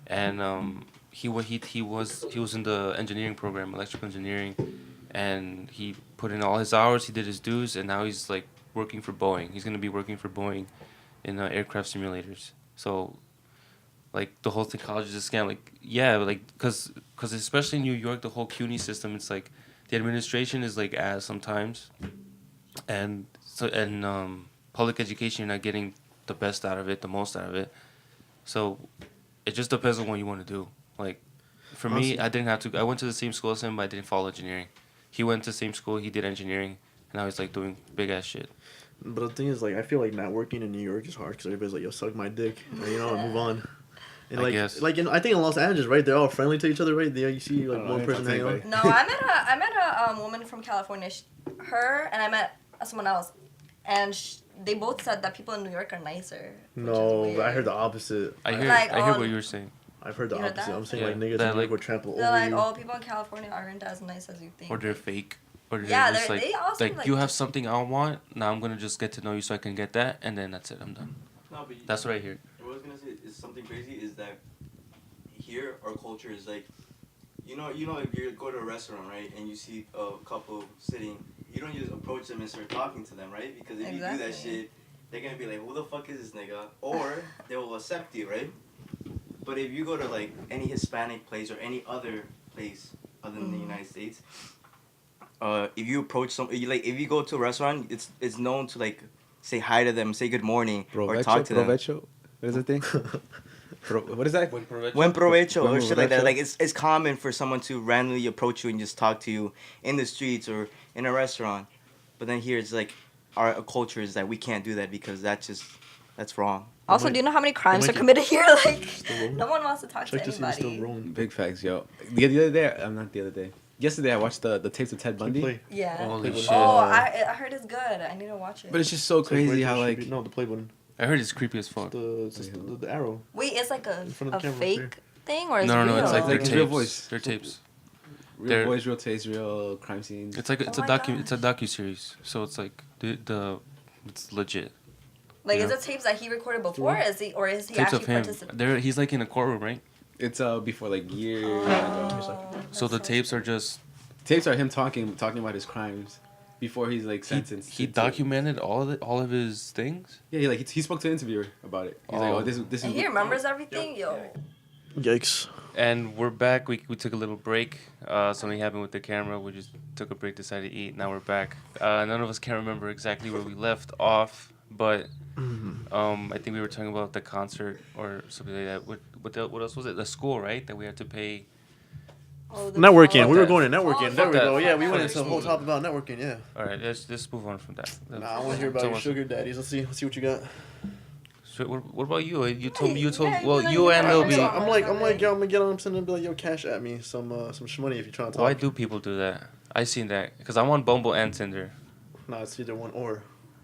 S5: and he was in the engineering program, electrical engineering, and he put in all his hours. He did his dues, and now he's like working for Boeing. He's gonna be working for Boeing in aircraft simulators. So, like the whole thing, college is a scam. Like like cause especially in New York, the whole CUNY system, it's like the administration is like ass sometimes, and public education, you're not getting the best out of it, the most out of it. So it just depends on what you want to do. Like for me, I didn't have to. I went to the same school as him, but I didn't follow engineering. He went to the same school. He did engineering, and now he's like doing big ass shit.
S1: But the thing is, like, I feel like networking in New York is hard because everybody's like, "Yo, suck my dick," and, and move on. And
S5: I
S1: like,
S5: guess.
S1: like I think in Los Angeles, right? They're all friendly to each other, right? There you see like one person hanging out.
S4: No, I met a woman from California. Her and I met someone else, and they both said that people in New York are nicer.
S1: No, I heard the opposite.
S5: I hear what you were saying.
S1: I've heard the
S4: You heard
S1: opposite.
S4: that?
S1: I'm saying
S5: Yeah,
S1: like niggas
S5: that,
S1: in New York
S5: like-
S1: would trample
S4: They're
S1: over
S4: like,
S1: you.
S4: oh, people in California aren't as nice as you think.
S5: Or they're fake. Or they're
S4: Yeah,
S5: just
S4: they also,
S5: like you have something I want. Now I'm gonna just get to know you so I can get that, and then that's it. I'm done.
S6: No, but
S5: That's what I hear.
S6: What I was gonna say is something crazy is that here our culture is like, if you go to a restaurant, right, and you see a couple sitting, you don't just approach them and start talking to them, right? Because if you do that
S4: Exactly.
S6: shit, they're gonna be like, who the fuck is this nigga? Or they will accept you, right? But if you go to like any Hispanic place or any other place other than the United States, if you approach if you go to a restaurant, it's known to like say hi to them, say good morning, or talk to them.
S3: Provecho? What is the thing? What is that?
S6: Buen provecho
S3: Buen
S6: or shit like that.
S3: provecho.
S6: Like it's common for someone to randomly approach you and just talk to you in the streets or in a restaurant. But then here it's like our culture is that we can't do that because that's wrong.
S4: Also,
S1: might-
S4: do you know how many crimes
S1: might
S4: are
S1: be-
S4: committed here? Like,
S1: Still rolling?
S4: no one wants to talk
S1: Check
S4: to
S1: to see if it's still
S4: anybody.
S1: rolling.
S3: Big facts, yo. The other day, not the other day. Yesterday, I watched the tapes of Ted Bundy.
S1: Play.
S4: Yeah.
S5: Holy shit.
S4: Oh, I heard it's good. I need to watch it.
S3: But it's just so
S1: It's like right
S3: crazy
S1: there,
S3: how
S1: should
S3: like
S1: be- no, the play button.
S5: I heard it's creepy as fuck.
S1: It's just the arrow.
S4: Wait, it's like a
S1: In front of the camera,
S4: fake thing or is
S5: No,
S4: it
S5: no,
S4: real?
S5: it's like their
S3: It's
S5: tapes.
S3: real voice.
S5: Their tapes.
S3: real
S5: They're-
S3: voice, real taste, real crime scenes.
S5: It's like
S4: Oh my
S5: It's a
S4: gosh.
S5: docu series. So it's like it's legit.
S4: Like,
S5: Yeah.
S4: is it tapes that he recorded before? Is he
S5: Tapes
S4: actually
S5: of him.
S4: participating?
S5: He's like in a courtroom, right?
S3: It's before like years.
S5: So the tapes are just
S3: Tapes are him talking about his crimes before he's like sentenced.
S5: he
S3: to-
S5: documented all of his things.
S3: Yeah, he spoke to an interviewer about it. He's like,
S5: Oh.
S3: oh, this is.
S4: And he remembers everything? Yo.
S1: Yikes.
S5: And we're back. We took a little break. Something happened with the camera. We just took a break, decided to eat. Now we're back. None of us can remember exactly where we left off, but I think we were talking about the concert or something like that. What else was it? The school, right? That we had to pay.
S4: Oh, the
S1: Networking.
S4: phone.
S1: We were going to networking.
S4: Oh,
S1: There we
S5: fuck
S1: go.
S5: that.
S1: Yeah, we
S5: Fuck
S1: went
S5: that.
S1: into a whole topic about networking. Yeah.
S5: All right, let's move on from that.
S1: Nah, I want to hear about your sugar daddies. Let's see what you got.
S5: So what about you? You told
S4: Yeah,
S5: well,
S4: like,
S5: you and
S4: I'm
S5: Lil B.
S4: like-
S1: I'm like, yo, I'm gonna get on him and be like, yo, cash at me some shmoney if you're trying to talk.
S5: Why do people do that? I seen that because I'm on Bumble and Tinder.
S1: Nah, it's either one or.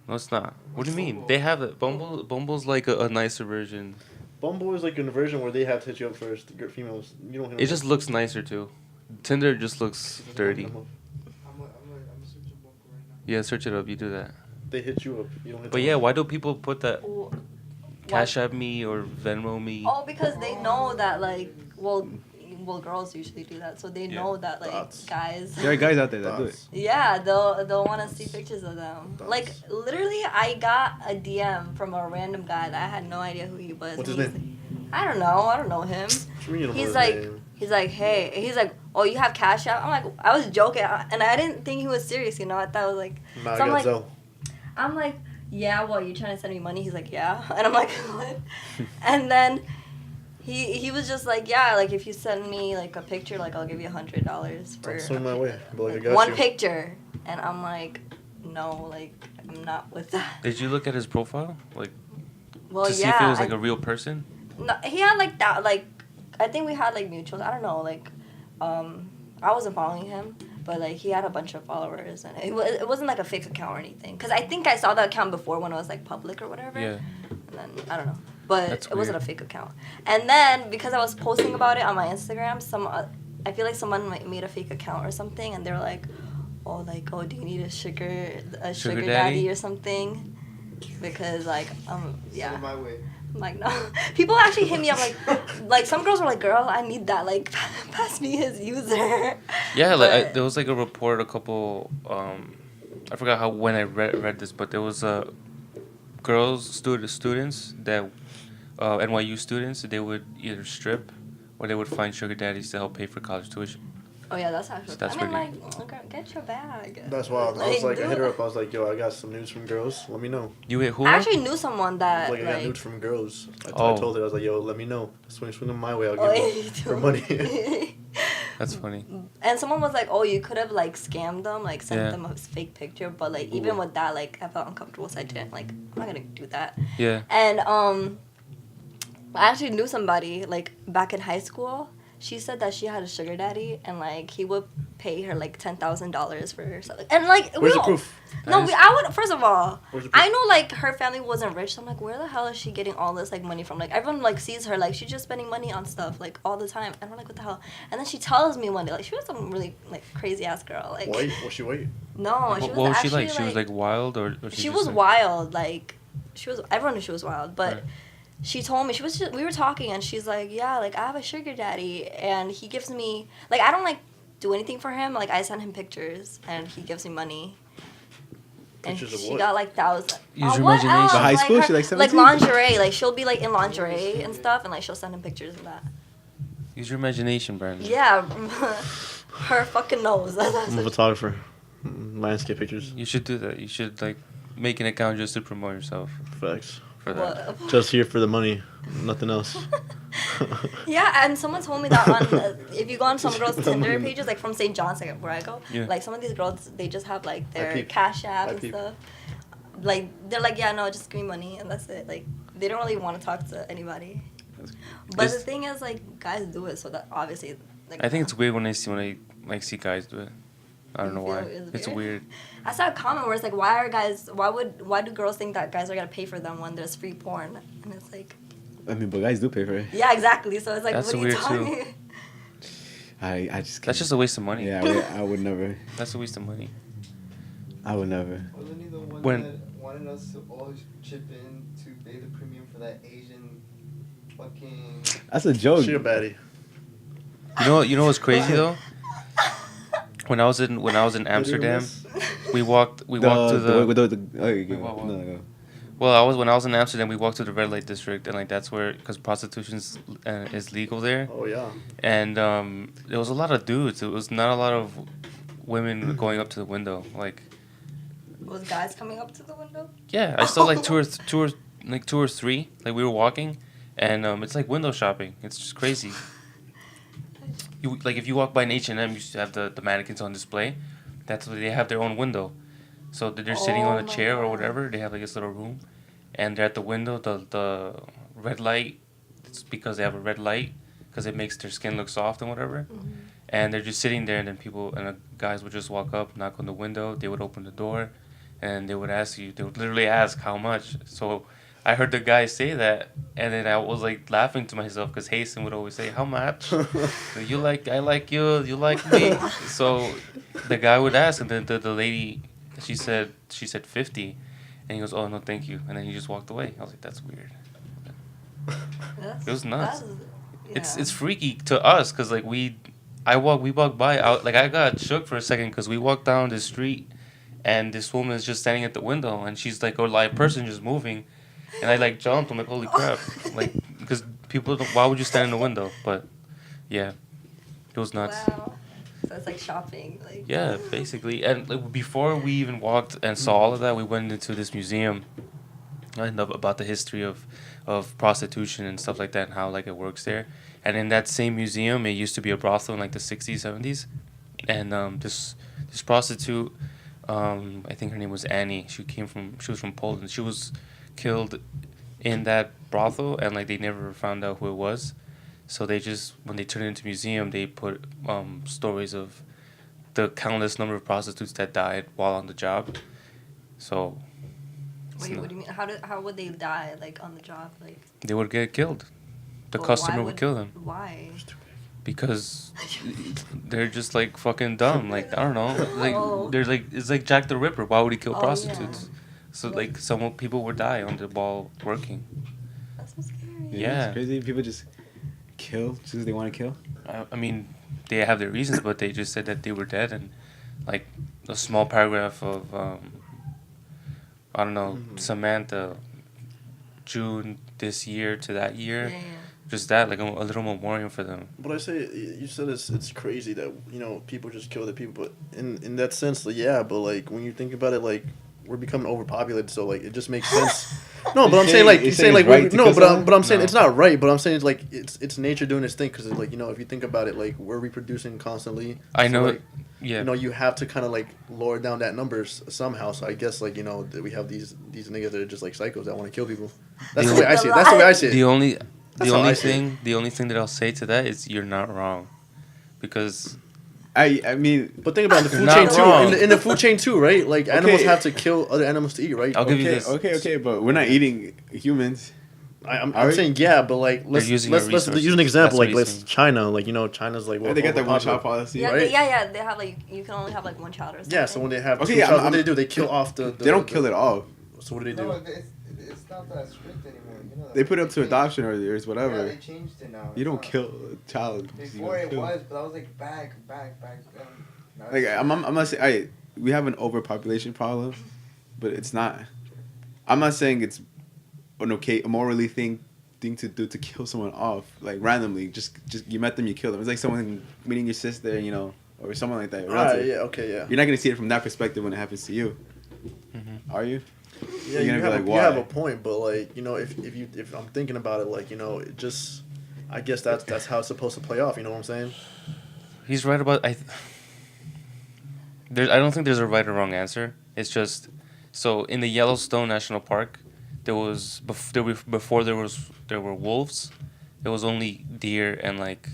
S5: No, it's not. What do you mean? They have it. Bumble's like a nicer version.
S1: Bumble is like a version where they have to hit you up first. The females, you don't. Hit
S5: It
S1: them
S5: just
S1: up.
S5: looks nicer too. Tinder just looks dirty.
S7: I'm searching Bumble right now.
S5: Yeah, search it up. You do that.
S1: they hit you up. You don't hit
S5: But
S1: them
S5: yeah,
S1: up.
S5: why do people put that
S4: Wh-
S5: Cash App me or Venmo me?
S4: Oh, because they know that like, well, girls usually do that, so they
S5: Yeah.
S4: know that like
S1: Thoughts.
S4: guys.
S3: There are guys out there that do it.
S1: Thoughts.
S4: Yeah, they'll want to see pictures of them.
S1: Thoughts.
S4: Like literally, I got a DM from a random guy that I had no idea who he was.
S1: What's
S4: and
S1: his
S4: he's
S1: name?
S4: like, I don't know him.
S1: What you mean you don't know
S4: He's
S1: his
S4: like,
S1: name?
S4: hey, he's like, oh, you have Cash App? I'm like, I was joking, and I didn't think he was serious. You know, I thought it was like,
S1: Nah,
S4: so
S1: I got Zelle.
S4: I'm like, yeah, well, you trying to send me money? He's like, yeah, and I'm like, what? And then he was just like, yeah, like if you send me like a picture, like I'll give you $100 for
S1: Don't swing my way. But like, I got
S4: one
S1: you.
S4: picture. And I'm like, no, like I'm not with that.
S5: Did you look at his profile, like
S4: Well,
S5: to see if it was like a real person?
S4: No, he had like that, like I think we had like mutuals. I don't know, like I wasn't following him, but like he had a bunch of followers, and it wasn't like a fake account or anything. Cause I think I saw the account before when it was like public or whatever.
S5: Yeah.
S4: And then I don't know, but
S5: That's
S4: it wasn't a
S5: weird.
S4: fake account. And then because I was posting about it on my Instagram, I feel like someone made a fake account or something, and they're like, oh, do you need a sugar
S5: Sugar
S4: daddy
S5: daddy?
S4: or something? Because like yeah.
S6: Send it my way.
S4: I'm like, no. People actually hit me up like some girls were like, girl, I need that. Like, pass me his user.
S5: Yeah, like
S4: But-
S5: there was like a report a couple. I forgot when I read this, but there was students that NYU students, they would either strip or they would find sugar daddies to help pay for college tuition.
S4: Oh yeah, that's actually.
S5: So that's
S4: I mean,
S5: pretty-
S4: like, okay, get your bag.
S1: That's wild. I was like, I
S4: dude.
S1: hit her up. I was like, yo, I got some news from girls. Let me know.
S5: You hit who?
S4: I actually knew someone that
S1: Like, I got
S4: like.
S1: nudes from girls. I
S5: Oh.
S1: told her, I was like, yo, let me know. Swing them my way. I'll
S4: Oh,
S1: give
S4: yeah,
S1: you
S4: you
S1: for
S4: do.
S1: money.
S5: That's funny.
S4: And someone was like, "Oh, you could have like scammed them, like sent
S5: Yeah.
S4: them a fake picture." But like even with that, like I felt uncomfortable, so I didn't. Like I'm not gonna do that.
S5: Yeah.
S4: And I actually knew somebody like back in high school. She said that she had a sugar daddy, and like he would pay her like $10,000 for something. And like
S1: Where's
S4: we
S1: the
S4: all-
S1: proof?
S4: No,
S5: Nice.
S4: I would. First of all,
S1: Where's the proof?
S4: I know like her family wasn't rich, so I'm like, where the hell is she getting all this like money from? Like everyone like sees her like she's just spending money on stuff like all the time, and I'm like, what the hell? And then she tells me one day like she was some really like crazy ass girl. Like
S1: White? Was she white?
S4: no, she was
S5: What was she
S4: actually
S5: like? She was like wild, or
S4: she
S5: just,
S4: was
S5: like,
S4: wild. Like she was. Everyone knew she was wild, but.
S5: Right.
S4: She told me we were talking and she's like, yeah, like I have a sugar daddy and he gives me like I don't like do anything for him, like I send him pictures and he gives me money. And
S1: Pictures of
S4: she
S1: what?
S4: got like 1,000.
S5: Use your
S4: what
S5: imagination.
S4: else?
S3: But high school,
S4: her-
S3: she like
S4: like
S3: 17?
S4: lingerie, like she'll be like in lingerie and stuff and like she'll send him pictures of that.
S5: Use your imagination, Brandon.
S4: Yeah, her fucking nose. That's
S1: I'm a
S4: what
S1: photographer. Landscape pictures.
S5: You should do that. You should like make an account just to promote yourself
S1: Facts.
S5: for that.
S4: what-
S1: Just here for the money. Nothing else.
S4: Yeah, and someone told me that on if you go on some
S1: Just
S4: girls'
S1: put them
S4: Tinder
S1: on-
S4: pages, like from St. John's, like where I go,
S5: Yeah.
S4: like some of these girls, they just have like their
S1: peep.
S4: Cash App
S1: I
S4: and
S1: peep.
S4: stuff. Like they're like, yeah, no, just give me money and that's it. Like they don't really want to talk to anybody. But
S5: Is-
S4: the thing is, like guys do it, so that obviously. Like,
S5: I think it's weird when I see guys do it. I don't know
S4: You
S5: why.
S4: feel it's
S5: It's
S4: weird?
S5: weird.
S4: I saw a comment where it's like, why do girls think that guys are gonna pay for them when there's free porn? And it's like,
S3: I mean, but guys do pay for it.
S4: yeah, exactly. So it's like,
S5: That's
S4: what are you
S5: weird,
S4: talking?
S5: too.
S3: I just.
S5: That's just a waste of money.
S3: Yeah, I would never.
S5: That's a waste of money.
S3: I would never.
S6: Wasn't he the one
S5: When-
S6: that wanted us to all chip in to pay the premium for that Asian fucking?
S3: That's a joke.
S1: She a baddie.
S5: You know what's crazy though? When I was in Amsterdam, we walked to the
S3: okay,
S5: Wait, what?
S3: no, go.
S5: well, when I was in Amsterdam, we walked to the red light district, and like that's where because prostitution is legal there,
S1: Oh, yeah.
S5: and there was a lot of dudes. It was not a lot of women going up to the window. Like
S4: Was guys coming up to the window?
S5: yeah, I saw like two or three. Like we were walking, and it's like window shopping. It's just crazy. You like if you walk by an H&M, you used to have the mannequins on display. That's what they have their own window. So they're sitting
S4: Oh
S5: on a
S4: my
S5: chair or
S4: God.
S5: whatever. They have like this little room, and they're at the window. The red light. It's because they have a red light because it makes their skin look soft and whatever.
S4: Mm-hmm.
S5: And they're just sitting there, and then guys would just walk up, knock on the window. They would open the door, and they would ask you. They would literally ask how much. So I heard the guy say that, and then I was like laughing to myself because Hasten would always say, "How much? I like you, you like me." So the guy would ask, and then the lady, she said 50, And he goes, "Oh no, thank you," and then he just walked away. I was like, "That's weird."
S4: That's,
S5: It was nuts.
S4: That's,
S5: It's freaky to us because like we walked by out like I got shook for a second because we walked down the street and this woman is just standing at the window and she's like a live person just moving, and I like jumped. I'm like, holy crap, like because people don't, why would you stand in the window? But yeah, it was nuts.
S4: Wow. So it's like shopping. Like.
S5: Yeah, basically, and like, before we even walked and saw all of that, we went into this museum and about the history of prostitution and stuff like that and how like it works there. And in that same museum, it used to be a brothel in like the 60s, 70s. And this prostitute, I think her name was Annie. She was from Poland. She was killed in that brothel, and like they never found out who it was. So they just, when they turned it into a museum, they put stories of the countless number of prostitutes that died while on the job. So
S4: Wait, what do you mean? How would they die? Like on the job? Like.
S5: they would get killed. The
S4: Well,
S5: customer
S4: why
S5: would kill them
S4: Why?
S5: because they're just like fucking dumb. Like I don't know. Like
S4: Oh.
S5: they're like it's like Jack the Ripper. Why would he kill
S4: Oh,
S5: prostitutes?
S4: yeah.
S5: So like some people would die on the while working.
S4: That's so scary.
S5: Yeah.
S3: It's crazy. People just kill just because they want to kill.
S5: I mean, they have their reasons, but they just said that they were dead, and like a small paragraph of I don't know, Samantha, June this year to that year,
S4: Yeah.
S5: just that like a little memorial for them.
S1: But I say you said it's crazy that people just kill the people, but in that sense, like, yeah. But like when you think about it, like we're becoming overpopulated, so like it just makes sense. No, but I'm saying like
S3: you're
S1: you're saying
S3: saying
S1: like
S3: it's right to
S1: no,
S3: kill
S1: but
S3: someone?
S1: I'm saying
S5: No.
S1: it's not right. But I'm saying it's like it's nature doing its thing because like if you think about it, like we're reproducing constantly.
S5: I
S1: so,
S5: know.
S1: like,
S5: Yeah.
S1: you have to kind of like lower down that numbers somehow. So I guess like that we have these niggas that are just like psychos that want to kill people. That's the way I see it. That's the way I see it.
S5: The only
S1: That's how I see it.
S5: the only thing that I'll say to that is you're not wrong, because
S3: I mean,
S1: But think about it, the
S5: You're
S1: food
S5: not
S1: chain too.
S5: wrong.
S1: In the food chain too, right? Like animals
S3: Okay.
S1: have to kill other animals to eat, right?
S5: I'll give you this.
S3: okay, but we're not eating humans.
S1: I'm
S3: Are we?
S1: saying yeah, but like let's
S5: using
S1: let's
S5: our
S1: use an
S5: resources.
S1: example.
S5: That's
S1: Like
S5: what he's
S1: let's
S5: saying.
S1: China, like China's like
S3: They got that one child
S1: overpopulated.
S3: policy.
S4: Yeah,
S1: Right?
S4: yeah. They have like you can only have like one child or something.
S1: Yeah, so when they have
S3: Okay,
S1: two
S3: yeah,
S1: child, what
S3: I'm-
S1: do they do? They kill off the
S3: They don't kill it all.
S1: So what do they do?
S7: No, it's not that strict anymore. You know that.
S3: They put it up to
S7: Changed.
S3: adoption or
S7: Yeah,
S3: whatever.
S7: they changed it now.
S3: You don't
S7: It's
S3: kill a child.
S7: not-
S3: 'cause you
S7: Before
S3: don't
S7: it
S3: kill.
S7: was, but that was like back then. Now
S3: Like
S7: it's-
S3: I'm not saying we have an overpopulation problem, but it's not. I'm not saying it's an a morally thing to do to kill someone off like randomly. Just you met them, you kill them. It's like someone meeting your sister, or someone like that. your relative.
S1: yeah, okay, yeah.
S3: You're not gonna see it from that perspective when it happens to you, are you?
S1: Yeah,
S3: You're
S1: you
S3: gonna be
S1: have,
S3: like,
S1: you have
S3: why?
S1: a point, but like if I'm thinking about it, like it just, I guess that's how it's supposed to play off. You know what I'm saying?
S5: He's right about I don't think there's a right or wrong answer. It's just so in the Yellowstone National Park, there were wolves. There was only deer and like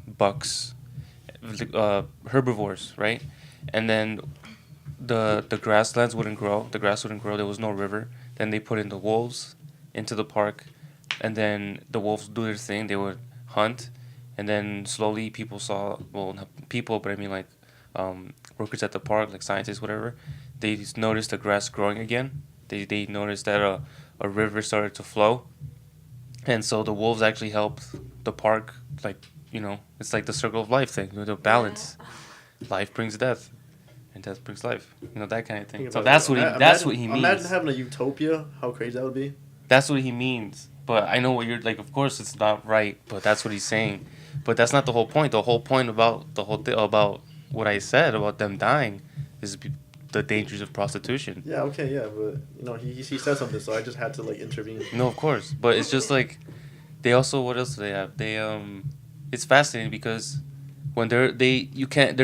S5: bucks, herbivores, right? And then the grasslands wouldn't grow. The grass wouldn't grow. There was no river. Then they put in the wolves into the park, and then the wolves do their thing. They would hunt, and then slowly people saw, well, not people, but I mean like workers at the park, like scientists, whatever. They just noticed the grass growing again. They noticed that a river started to flow, and so the wolves actually helped the park, like it's like the circle of life thing, the balance. Life brings death, and death brings life. That kind of thing.
S1: Think
S5: So
S1: about
S5: that's
S1: it.
S5: what he
S1: Imagine-
S5: that's what he means.
S1: Imagine having a utopia. How crazy that would be.
S5: That's what he means. But I know what you're like. Of course, it's not right. But that's what he's saying. But that's not the whole point. The whole point about about what I said about them dying is the dangers of prostitution.
S1: Yeah, okay, yeah, but he said something, so I just had to like intervene.
S5: No, of course. But it's just like they also, what else do they have? They it's fascinating because when they're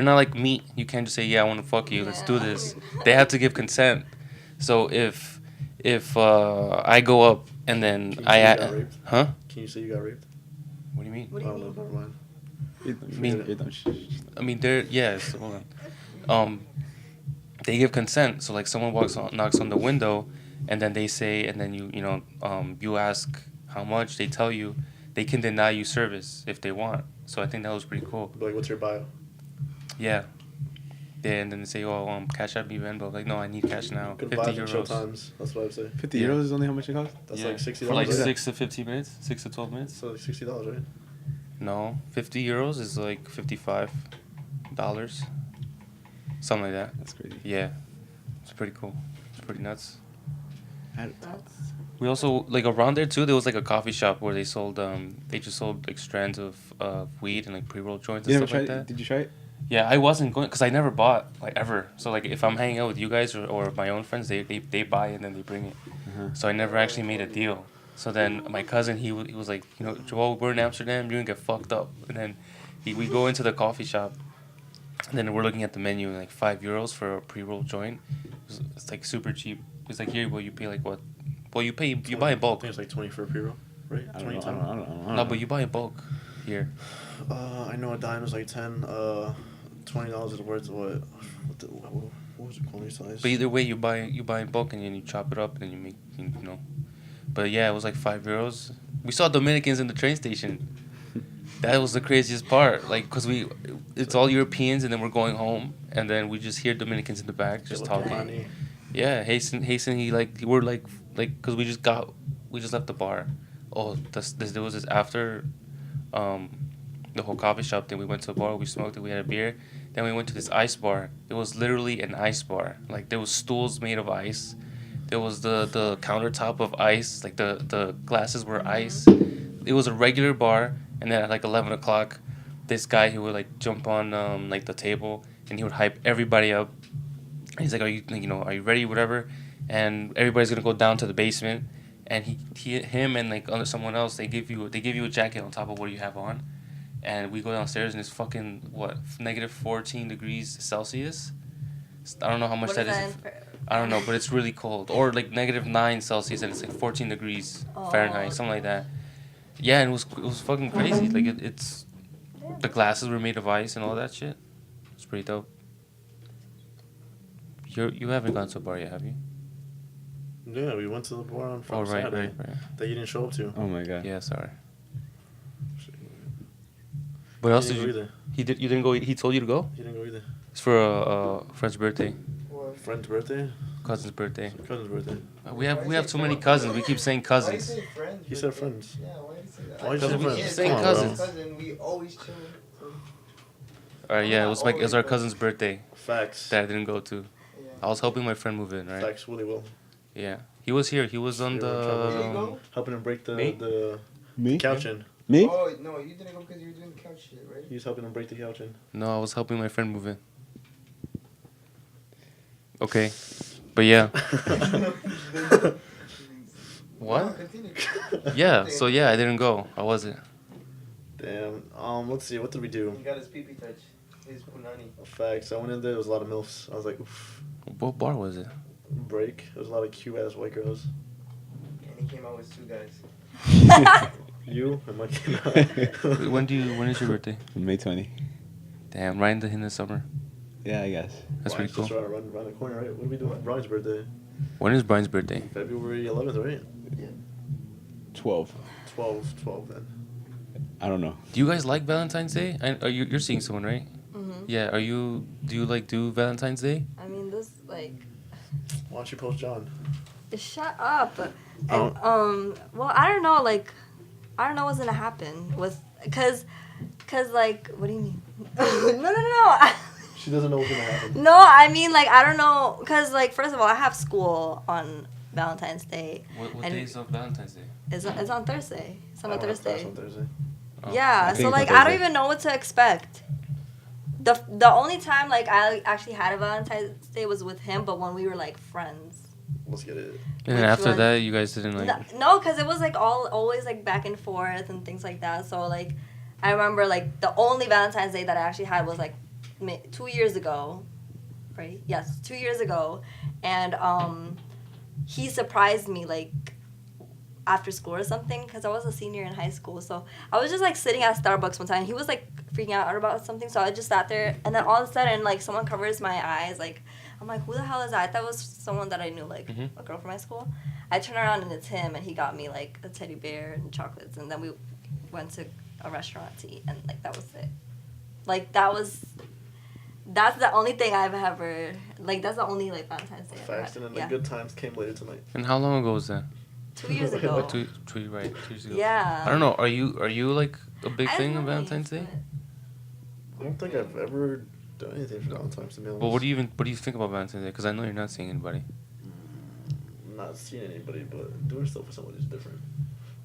S5: not like meat. You can't just say, yeah, I want to fuck you. Let's do
S4: Yeah.
S5: this. They have to give consent. So if I go up and then
S1: Can you say you got raped?
S5: huh?
S1: Can you say you got raped?
S5: What do you mean?
S4: What do you
S1: Oh, no,
S4: mean?
S1: never mind.
S5: I mean, they're yes. Hold on. They give consent. So like someone knocks on the window, and then they say, and then you ask how much. They tell you. They can deny you service if they want. So I think that was pretty cool.
S1: Like, what's your bio?
S5: Yeah. And then they say, "Oh, cash out me Venmo." Like, no, I need cash now.
S1: Good
S5: 50
S1: vibes and
S5: euros.
S1: showtimes. That's what I would say.
S3: 50
S5: Yeah.
S3: euros is only how much it costs?
S1: That's
S5: Yeah.
S1: like $60.
S5: For like
S1: right?
S5: 6 to 15 minutes, 6 to 12 minutes.
S1: So like $60, right?
S5: No, 50 euros is like $55, something like that.
S3: That's crazy.
S5: Yeah, it's pretty cool. It's pretty nuts.
S4: That's
S5: We also like around there too. There was like a coffee shop where they sold they just sold like strands of weed and like pre-roll joints and
S3: You never
S5: stuff like
S3: tried
S5: that.
S3: Did you try it?
S5: Yeah, I wasn't going because I never bought like ever. So like if I'm hanging out with you guys or my own friends, they buy it and then they bring it.
S3: Uh-huh.
S5: So I never actually made a deal. So then my cousin he was like, you know, Joel, we're in Amsterdam, you're gonna get fucked up. And then we go into the coffee shop, and then we're looking at the menu and like €5 for a pre-roll joint. It's like super cheap. It's like here, well you pay like what? Well you buy in
S1: I
S5: bulk.
S1: think it's like 20 for a pre-roll, right?
S3: I don't
S1: 20
S3: know. I
S1: time.
S3: don't know.
S5: No, but you buy in bulk here.
S1: I know a dime is like 10. $20 is worth what? What was it quality size?
S5: But either way, you buy in bulk and then you chop it up and then you make you know. But yeah, it was like €5. We saw Dominicans in the train station. That was the craziest part. Like, cause it's all Europeans and then we're going home and then we just hear Dominicans in the back just
S1: They look
S5: talking.
S1: funny.
S5: Yeah, Hasten. We're like, cause we just left the bar. Oh, there was this after, the whole coffee shop thing. We went to a bar, we smoked it, we had a beer. Then we went to this ice bar. It was literally an ice bar. Like there was stools made of ice. There was the countertop of ice. Like the glasses were ice. It was a regular bar. And then at like 11 o'clock, this guy he would like jump on like the table and he would hype everybody up. And he's like, are you ready, whatever? And everybody's gonna go down to the basement. And him and like someone else, they give you a jacket on top of what you have on. And we go downstairs and it's fucking negative 14 degrees Celsius. I don't know how much
S4: what
S5: that
S4: is
S5: is.
S4: that in
S5: I don't know, but it's really cold. Or like negative 9 Celsius and it's like 14 degrees Fahrenheit, something like that. Yeah, and it was fucking crazy. Like it's the glasses were made of ice and all that shit. It's pretty dope. You haven't gone to a bar yet, have you?
S1: Yeah, we went to the bar on
S5: Oh right,
S1: Saturday
S5: right.
S1: that you didn't show up to.
S3: Oh my god.
S5: Yeah, sorry. What else
S1: He
S5: did
S1: didn't
S5: you?
S1: go either.
S5: You didn't go. He told you to go.
S1: He didn't go either.
S5: It's for a friend's birthday,
S7: What?
S1: Friend's birthday?
S5: cousin's birthday.
S1: Cousin's birthday.
S5: We have too many cousins. We keep saying
S7: Why do you
S5: cousins.
S7: say friends?
S1: He said friends.
S7: Yeah, why do you say that?
S1: Why you say
S7: Because
S1: friends?
S7: we is
S5: Saying
S7: my
S5: cousins.
S7: cousin, we always chill. So,
S5: Alright, yeah, it was our cousin's birthday
S1: Facts.
S5: that I didn't go to.
S7: yeah.
S5: I was helping my friend move in, right?
S1: Facts, Willie will.
S5: Yeah, he was here. He was on
S1: Did you
S5: the.
S7: go?
S1: Helping him break
S5: Me?
S1: the
S3: Me?
S1: couch in.
S3: Me?
S7: Oh, no, you didn't go because you were doing the couch shit, right?
S1: He's helping him break the couch in.
S5: No, I was helping my friend move in. Okay, but yeah.
S7: No,
S5: What?
S7: continue.
S5: Yeah. So yeah, I didn't go. I wasn't.
S1: Damn. Let's see. What did we do?
S7: He got his pee-pee touch. His punani.
S1: Facts. I went in there. There was a lot of milfs. I was like, oof.
S5: What bar was it?
S1: Break. There was a lot of cute ass white girls.
S7: And he came out with 2 guys.
S1: You and my
S5: When is your birthday?
S3: May 20.
S5: Damn, right in the summer.
S3: Yeah, I guess.
S5: That's pretty cool.
S1: Just around the corner, right? What do we do on Brian's birthday?
S5: When is Brian's birthday?
S1: February 11th, right?
S3: 12.
S1: 12 then.
S3: I don't know.
S5: Do you guys like Valentine's Day? You're seeing someone, right?
S4: Mm-hmm.
S5: Yeah. Do you like do Valentine's Day?
S4: I mean, this like.
S1: Why don't you post John?
S4: Shut up.
S1: Oh.
S4: And, well, I don't know. Like, I don't know what's gonna happen with, cause like, what do you mean? No.
S1: She doesn't know what's gonna happen.
S4: No, I mean like I don't know, cause like first of all, I have school on Valentine's Day.
S5: What
S4: And-
S5: day is on Valentine's Day?
S4: It's on Thursday. It's on a
S1: I don't have class
S4: Thursday.
S1: on Thursday.
S5: Oh.
S4: Yeah,
S3: I think
S4: so like
S3: it's on
S4: I don't
S3: Thursday.
S4: even know what to expect. The only time like I actually had a Valentine's Day was with him, but when we were like friends.
S1: Let's get it.
S5: And then
S4: Which
S5: after
S4: was-
S5: that, you guys didn't like.
S4: No, cause it was like always like back and forth and things like that. So like, I remember like the only Valentine's Day that I actually had was like 2 years ago, right? Yes, 2 years ago, and he surprised me like after school or something, because I was a senior in high school. So I was just like sitting at Starbucks one time. He was like freaking out about something, so I just sat there, and then all of a sudden like someone covers my eyes. Like I'm like, who the hell is that? I thought it was someone that I knew, like a girl from my school. I turn around and it's him, and he got me like a teddy bear and chocolates, and then we went to a restaurant to eat, and like that was it. Like that was That's the only thing I've ever like. That's the only like Valentine's Day I've
S1: Facts,
S4: had.
S1: and then
S4: Yeah.
S1: the good times came later tonight.
S5: And how long ago was that?
S4: 2 years ago.
S5: Two years ago.
S4: Yeah.
S5: I don't know. Are you like a big
S4: I
S5: thing
S4: don't
S5: on
S4: know
S5: Valentine's
S4: what
S5: Day?
S1: I don't think I've ever done anything for Valentine's, to be honest.
S5: Well, what do you think about Valentine's Day? Because I know you're not seeing anybody.
S1: I'm not seeing anybody, but doing stuff for someone is different.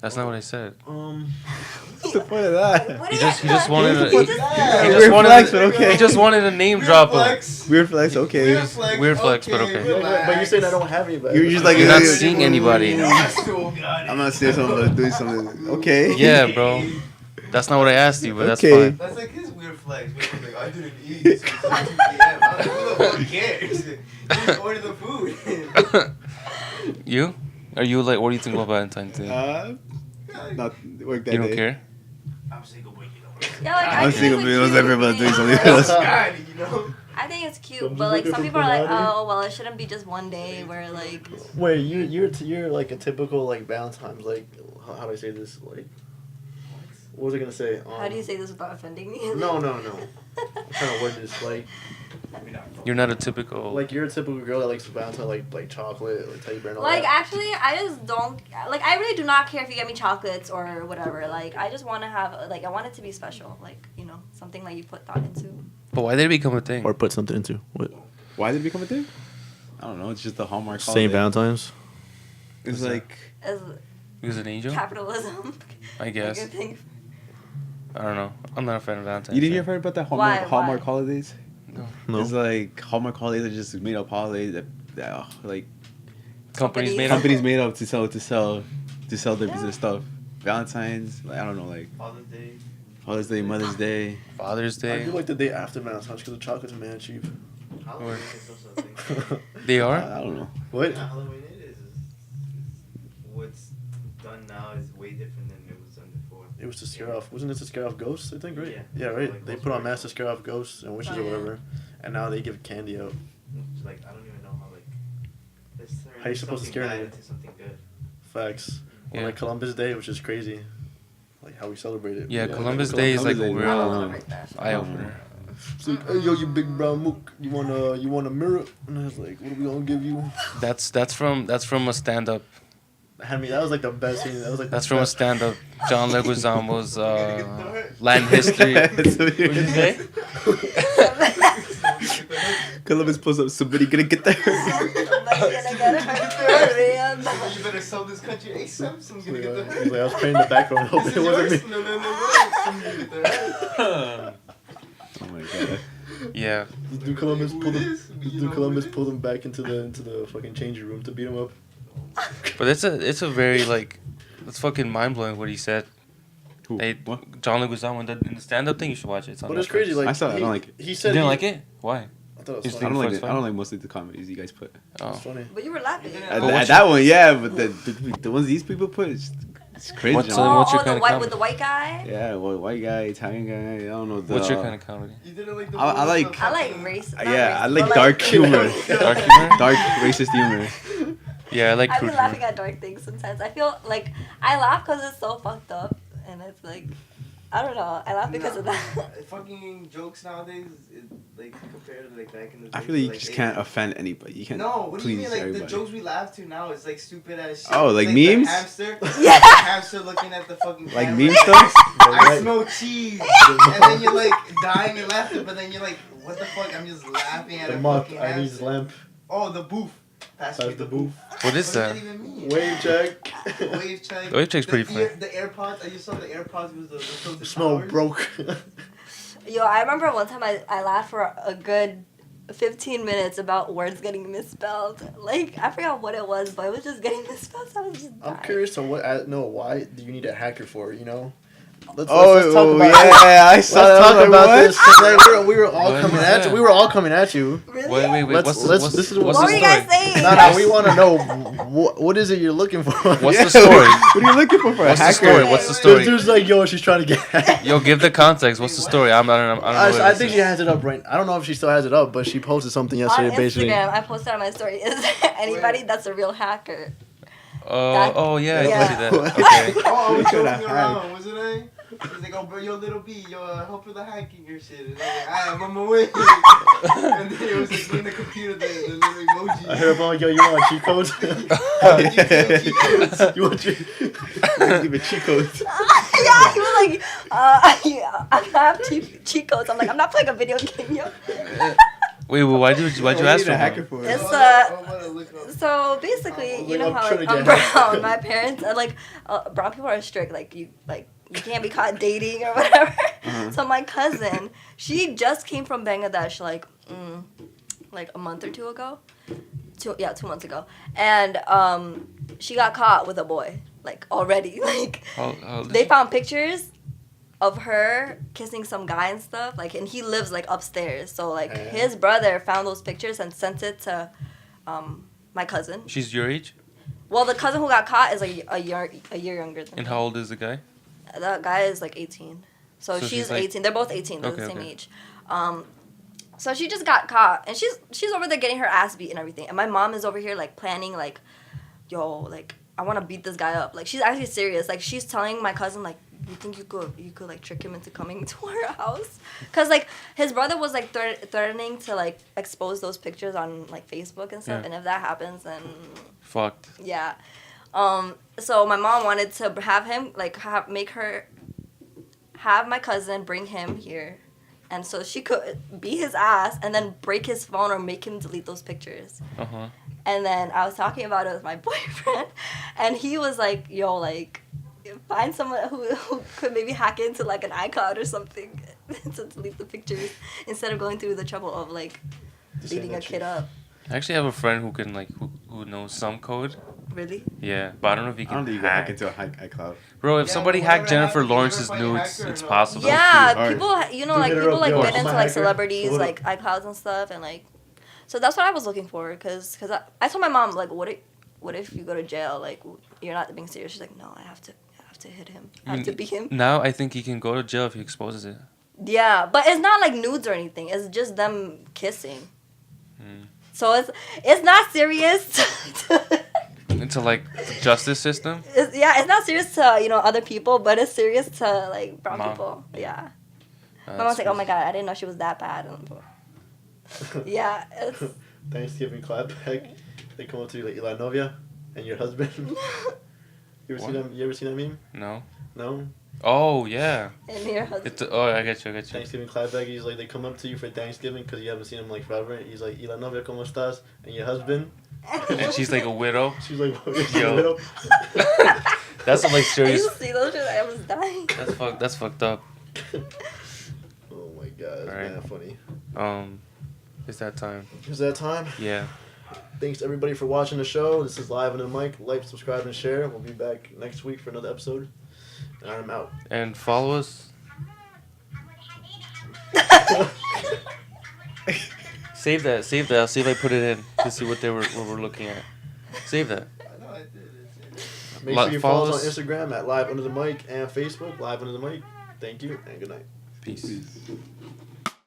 S5: That's not what I said.
S3: What's the point of that?
S4: What
S5: He
S4: do you-
S5: just wanted to.
S4: He
S5: He
S4: just-
S5: just
S3: Weird
S5: wanted.
S3: flex, but okay.
S5: He just wanted a name drop him.
S3: Weird flex, okay.
S5: Weird flex, but okay.
S1: But you're saying I don't have anybody.
S3: You're just like
S5: You're not seeing anybody.
S3: I'm not saying something, but doing something. Okay.
S5: Yeah, bro. That's not what I asked you, but that's
S3: Okay.
S5: fine.
S6: That's like his weird flex. Where he's like, I didn't eat. It's 2 p.m. I'm like, who the fuck cares? Just order the food.
S5: You? Are you like? What do you think about Valentine's Day?
S3: Not work that
S5: You don't
S3: day.
S5: care.
S6: I'm single, but you know.
S4: Yeah, like, I
S3: I'm
S4: think
S3: single,
S4: it's
S3: but it was
S4: cute
S3: everybody doing
S4: thing.
S3: something else.
S6: God, you know.
S4: I think it's
S1: I'm
S4: cute,
S1: just
S4: but like
S1: looking
S4: some
S1: for
S4: people are like,
S1: personality.
S4: oh well, it shouldn't be just one day where like.
S1: Wait, you're like a typical like Valentine's, like how do I say this, like what was I gonna say?
S4: How do you say this without offending me?
S1: No. I'm trying to word this like
S5: You're not a typical.
S1: like you're a typical girl that likes Valentine, like chocolate, like teddy bear and all
S4: Like
S1: that.
S4: actually, I just don't like. I really do not care if you get me chocolates or whatever. Like I just want to have like I want it to be special. Like you know something that you put thought into.
S5: But why did it become a thing?
S1: Or put something into what?
S3: Why did it become a thing? I don't know. It's just the Hallmark
S1: Same
S3: holiday.
S1: Valentine's.
S3: It's like
S4: As
S5: Because an angel?
S4: capitalism.
S5: I guess.
S4: Like, I think-
S5: I don't know. I'm not a fan of Valentine's.
S3: you didn't
S5: Day.
S3: hear about that
S4: Why?
S3: Hallmark
S4: Why?
S3: holidays?
S1: No.
S3: It's like Hallmark holidays are just made up holidays that like
S5: Companies made up.
S3: companies made up to sell their business stuff. Valentine's, like I don't know, like
S6: Father's Day.
S3: Father's Day, Mother's Day.
S5: Father's
S1: I
S5: Day.
S1: do like the day after Valentine's because the chocolate's mad cheap.
S6: Halloween is also a thing.
S5: They
S3: I
S5: are?
S3: don't know.
S1: What?
S6: Halloween is what's done now is way different than it was done before.
S1: It was to scare off. Wasn't it to scare off ghosts? I think, right?
S6: Yeah.
S1: Yeah, right.
S6: Like
S1: They
S6: ghost
S1: put on
S6: stories.
S1: masks to scare off ghosts and wishes
S4: Oh,
S1: or
S4: yeah.
S1: whatever, and now they give candy out.
S6: It's like I don't even know how like. Let's turn
S1: How you supposed to
S6: something
S1: scare
S6: bad
S1: me?
S6: into something good.
S1: Facts. Or
S5: Yeah.
S1: like Columbus Day, which is crazy. Like how we celebrate it.
S5: Yeah,
S1: We
S5: Columbus
S1: like
S5: Day is like
S3: Columbus
S5: a
S3: Day.
S4: I
S5: real
S4: don't celebrate that.
S5: eye opener.
S1: It's like, hey yo, you big brown mook, you want a mirror? And I was like, what are we gonna give you?
S5: That's from a stand up.
S1: I mean, that was like the best scene. That was like
S5: That's
S1: the
S5: from a
S1: best.
S5: stand up. John Leguizamo's Latin history. What did you say?
S3: Columbus pulls up. Somebody gonna get there.
S4: Somebody's gonna get hurt.
S6: You better sell this country ASAP. Someone's gonna get the
S1: He's like, I was playing the background, hoping it wasn't me.
S6: No. Someone's gonna get the hurt.
S3: Oh my god.
S5: Yeah.
S1: This dude Columbus pulled him back into the fucking changing room to beat him up.
S5: But it's a very like, it's fucking mind blowing what he said.
S3: Who?
S5: They,
S3: What?
S5: John Leguizamo in the stand up thing. You should watch it. It's on
S1: But it's
S5: Netflix.
S1: crazy. Like
S3: I saw it, I
S1: he,
S3: don't like it.
S1: He
S5: You
S1: said
S5: didn't
S1: he-
S5: like it? Why?
S1: I thought it
S5: He's
S1: was
S3: I
S1: funny.
S3: don't like
S5: It's
S3: it.
S5: fine.
S3: I don't like most of the comedies you guys put.
S5: Oh.
S1: It's funny.
S4: But you were laughing.
S5: what's
S3: That one, yeah, but the ones these people put, it's crazy.
S5: What's,
S3: man.
S5: what's your
S4: the
S5: kind of
S4: white
S5: comedy?
S4: with the white guy.
S3: Yeah, well, white guy, Italian guy. I don't know.
S5: What's your kind of comedy?
S6: You didn't like the
S3: I like-
S4: I like race. not
S3: Yeah, I
S4: racist,
S3: like
S4: but,
S3: dark humor.
S5: Dark humor?
S3: Dark racist humor.
S5: Yeah, I like
S4: I've
S5: crude
S4: been laughing
S5: humor.
S4: at dark things sometimes. I feel like I laugh because it's so fucked up, and it's like, I don't know. I laugh because of that.
S6: Fucking jokes nowadays, like compared to like back in the day.
S3: I feel like you
S6: like,
S3: just
S6: they-
S3: can't offend anybody. You can't
S6: No, what do you
S3: please
S6: mean? Like
S3: everybody.
S6: the jokes we laugh to now is like stupid ass shit.
S3: Oh, like
S6: the
S3: memes?
S6: hamster.
S4: Yeah.
S6: The hamster looking at the fucking.
S3: Like
S6: camera.
S3: meme stuff?
S6: I smell cheese, and then you're like dying in laughter, but then you're like, what the fuck? I'm just laughing at
S1: The
S6: a
S1: mock,
S6: fucking
S1: I need
S6: hamster.
S1: lamp.
S6: Oh, the boof. Pass me
S1: Pass
S6: the
S1: the
S6: boof.
S5: What is
S6: What
S5: that?
S6: does that even mean?
S1: Wave check.
S6: Wave check.
S5: The wave check's pretty funny.
S6: The AirPods. You saw the AirPods was the filter
S1: Smell
S6: towers?
S1: broke.
S4: Yo, I remember one time I laughed for a good 15 minutes about words getting misspelled. Like, I forgot what it was, but it was just getting misspelled, so I was just
S1: I'm
S4: dying.
S1: curious to why do you need a hacker for it, you know? Let's talk
S3: Oh,
S1: about
S3: yeah, I
S1: Let's
S3: saw that.
S1: talk
S3: I was
S1: about
S3: like,
S1: this. 'cause, like, we were all
S5: What
S1: coming
S5: is
S1: at you.
S5: that?
S1: We were all coming at you.
S4: Really?
S5: Wait.
S1: Let's-
S5: What's
S1: let's-
S5: what's,
S1: this is
S5: what's
S4: What
S5: the
S4: were you
S5: story?
S4: guys saying?
S1: No, we want to know what is it you're looking for.
S5: What's
S3: Yeah,
S5: the story?
S3: What are you looking for a
S5: What's the
S3: hacker?
S5: story? What's the
S1: This
S5: story?
S1: dude's like, yo, she's trying to get hacked.
S5: Yo, give the context. What's the story? I don't know. What
S1: I
S5: this
S1: think
S5: is.
S1: she has it up right. I don't know if she still has it up, but she posted something
S4: On
S1: yesterday, basically.
S4: Instagram, I posted on my story, is there anybody that's a real hacker?
S5: Oh yeah, I
S4: Yeah.
S5: did see that. Okay.
S6: Oh, I was
S3: What?
S6: joking around, wasn't I? He's like, oh, bro, yo, little B, yo, help with the hacking or shit. And I'm like, I'm on my way. And then it was like in the computer, the little emoji.
S1: I heard about yo, you want cheat codes? You want cheat? Give me cheat codes.
S4: Yeah, he was like, yeah, I have cheat codes. I'm like, I'm not playing a video game, yo.
S5: Wait, well, why'd you ask for
S3: hacker
S5: him?
S3: for?
S4: It's
S6: I'm gonna look up.
S4: so basically, you know
S1: I'm
S4: how
S1: trying
S4: like,
S1: to
S4: I'm
S1: get
S4: brown. My parents are like, brown people are strict. Like you can't be caught dating or whatever. So my cousin, she just came from Bangladesh like a month or two ago. 2 months ago, and she got caught with a boy like already. Like they found pictures of her kissing some guy and stuff, like, and he lives like upstairs. So like his brother found those pictures and sent it to my cousin.
S5: She's your age?
S4: Well, the cousin who got caught is like a year younger than
S5: And
S4: me.
S5: how old is the guy?
S4: That guy is like 18. So
S5: So
S4: she's
S5: she's, like-
S4: 18. They're both 18. They're the
S5: Okay,
S4: same
S5: okay.
S4: age. So she just got caught, and she's over there getting her ass beat and everything. And my mom is over here like planning like, yo, like I want to beat this guy up. Like she's actually serious. Like she's telling my cousin like, you think you could like trick him into coming to our house? Cause like his brother was like threatening to like expose those pictures on like Facebook and stuff.
S5: Yeah.
S4: And if that happens, then
S5: Fucked.
S4: yeah. So my mom wanted to have him like have my cousin bring him here, and so she could beat his ass and then break his phone or make him delete those pictures.
S5: Uh-huh.
S4: And then I was talking about it with my boyfriend, and he was like, yo, like, find someone who could maybe hack into, like, an iCloud or something to delete the pictures instead of going through the trouble of, like, beating a kid up.
S5: I actually have a friend who can like who knows some code.
S4: Really?
S5: Yeah, but I don't know if he
S3: I don't
S5: can
S3: think you can hack
S5: hack.
S3: into a iCloud.
S5: Bro, if
S6: Yeah,
S5: somebody
S6: but
S5: hacked
S6: whatever
S5: Jennifer
S6: happened, you
S5: Lawrence's
S6: never find
S5: nudes,
S6: hacker,
S5: it's
S6: no.
S5: possible.
S4: Yeah,
S3: hard.
S4: people, you know,
S1: Dude,
S4: like,
S1: hit her
S4: people,
S1: up,
S4: like,
S1: yo,
S4: get
S1: I'm
S4: into,
S1: a
S4: like,
S1: hacker.
S4: celebrities,
S1: So what-
S4: like, iClouds and stuff, and, like, so that's what I was looking for, because I told my mom, like, what if you go to jail, like, you're not being serious? She's like, no, I have to hit him. I have to beat him.
S5: Now I think he can go to jail if he exposes it.
S4: Yeah, but it's not, like, nudes or anything. It's just them kissing. So it's not serious.
S5: Into like the justice system.
S4: It's not serious to, you know, other people, but it's serious to, like, brown
S5: Mom.
S4: people. Yeah. My
S5: That's
S4: mom's like, oh my
S5: crazy.
S4: God, I didn't know she was that bad. Yeah, it's...
S1: Thanksgiving clap back. They come up to you like La Novia and your husband. You ever seen
S5: What?
S1: that? You ever seen that meme?
S5: No.
S1: No.
S5: Oh yeah.
S4: And your husband.
S5: I get you.
S1: Thanksgiving clap back. He's like they come up to you for Thanksgiving because you haven't seen him like forever. He's like, "Y la novia cómo estás?" And your husband.
S5: And she's like a widow.
S1: She's like,
S5: Yo. That's some like
S4: I
S5: serious.
S4: used to see those shit, I was dying.
S5: That's fucked up.
S1: Oh my god, that's
S5: Alright.
S1: mad funny.
S5: It's that time.
S1: Is that time?
S5: Yeah.
S1: Thanks to everybody for watching the show. This is Live on the Mic. Like, subscribe, and share. We'll be back next week for another episode. And I'm out.
S5: And follow us. Save that. I'll see if I put it in to see what we're looking at. Save that.
S6: I know I did.
S1: Make sure you
S5: Follow
S1: follow us on
S5: us.
S1: Instagram at Live Under the Mic and Facebook, Live Under the Mic. Thank you and good night.
S5: Peace.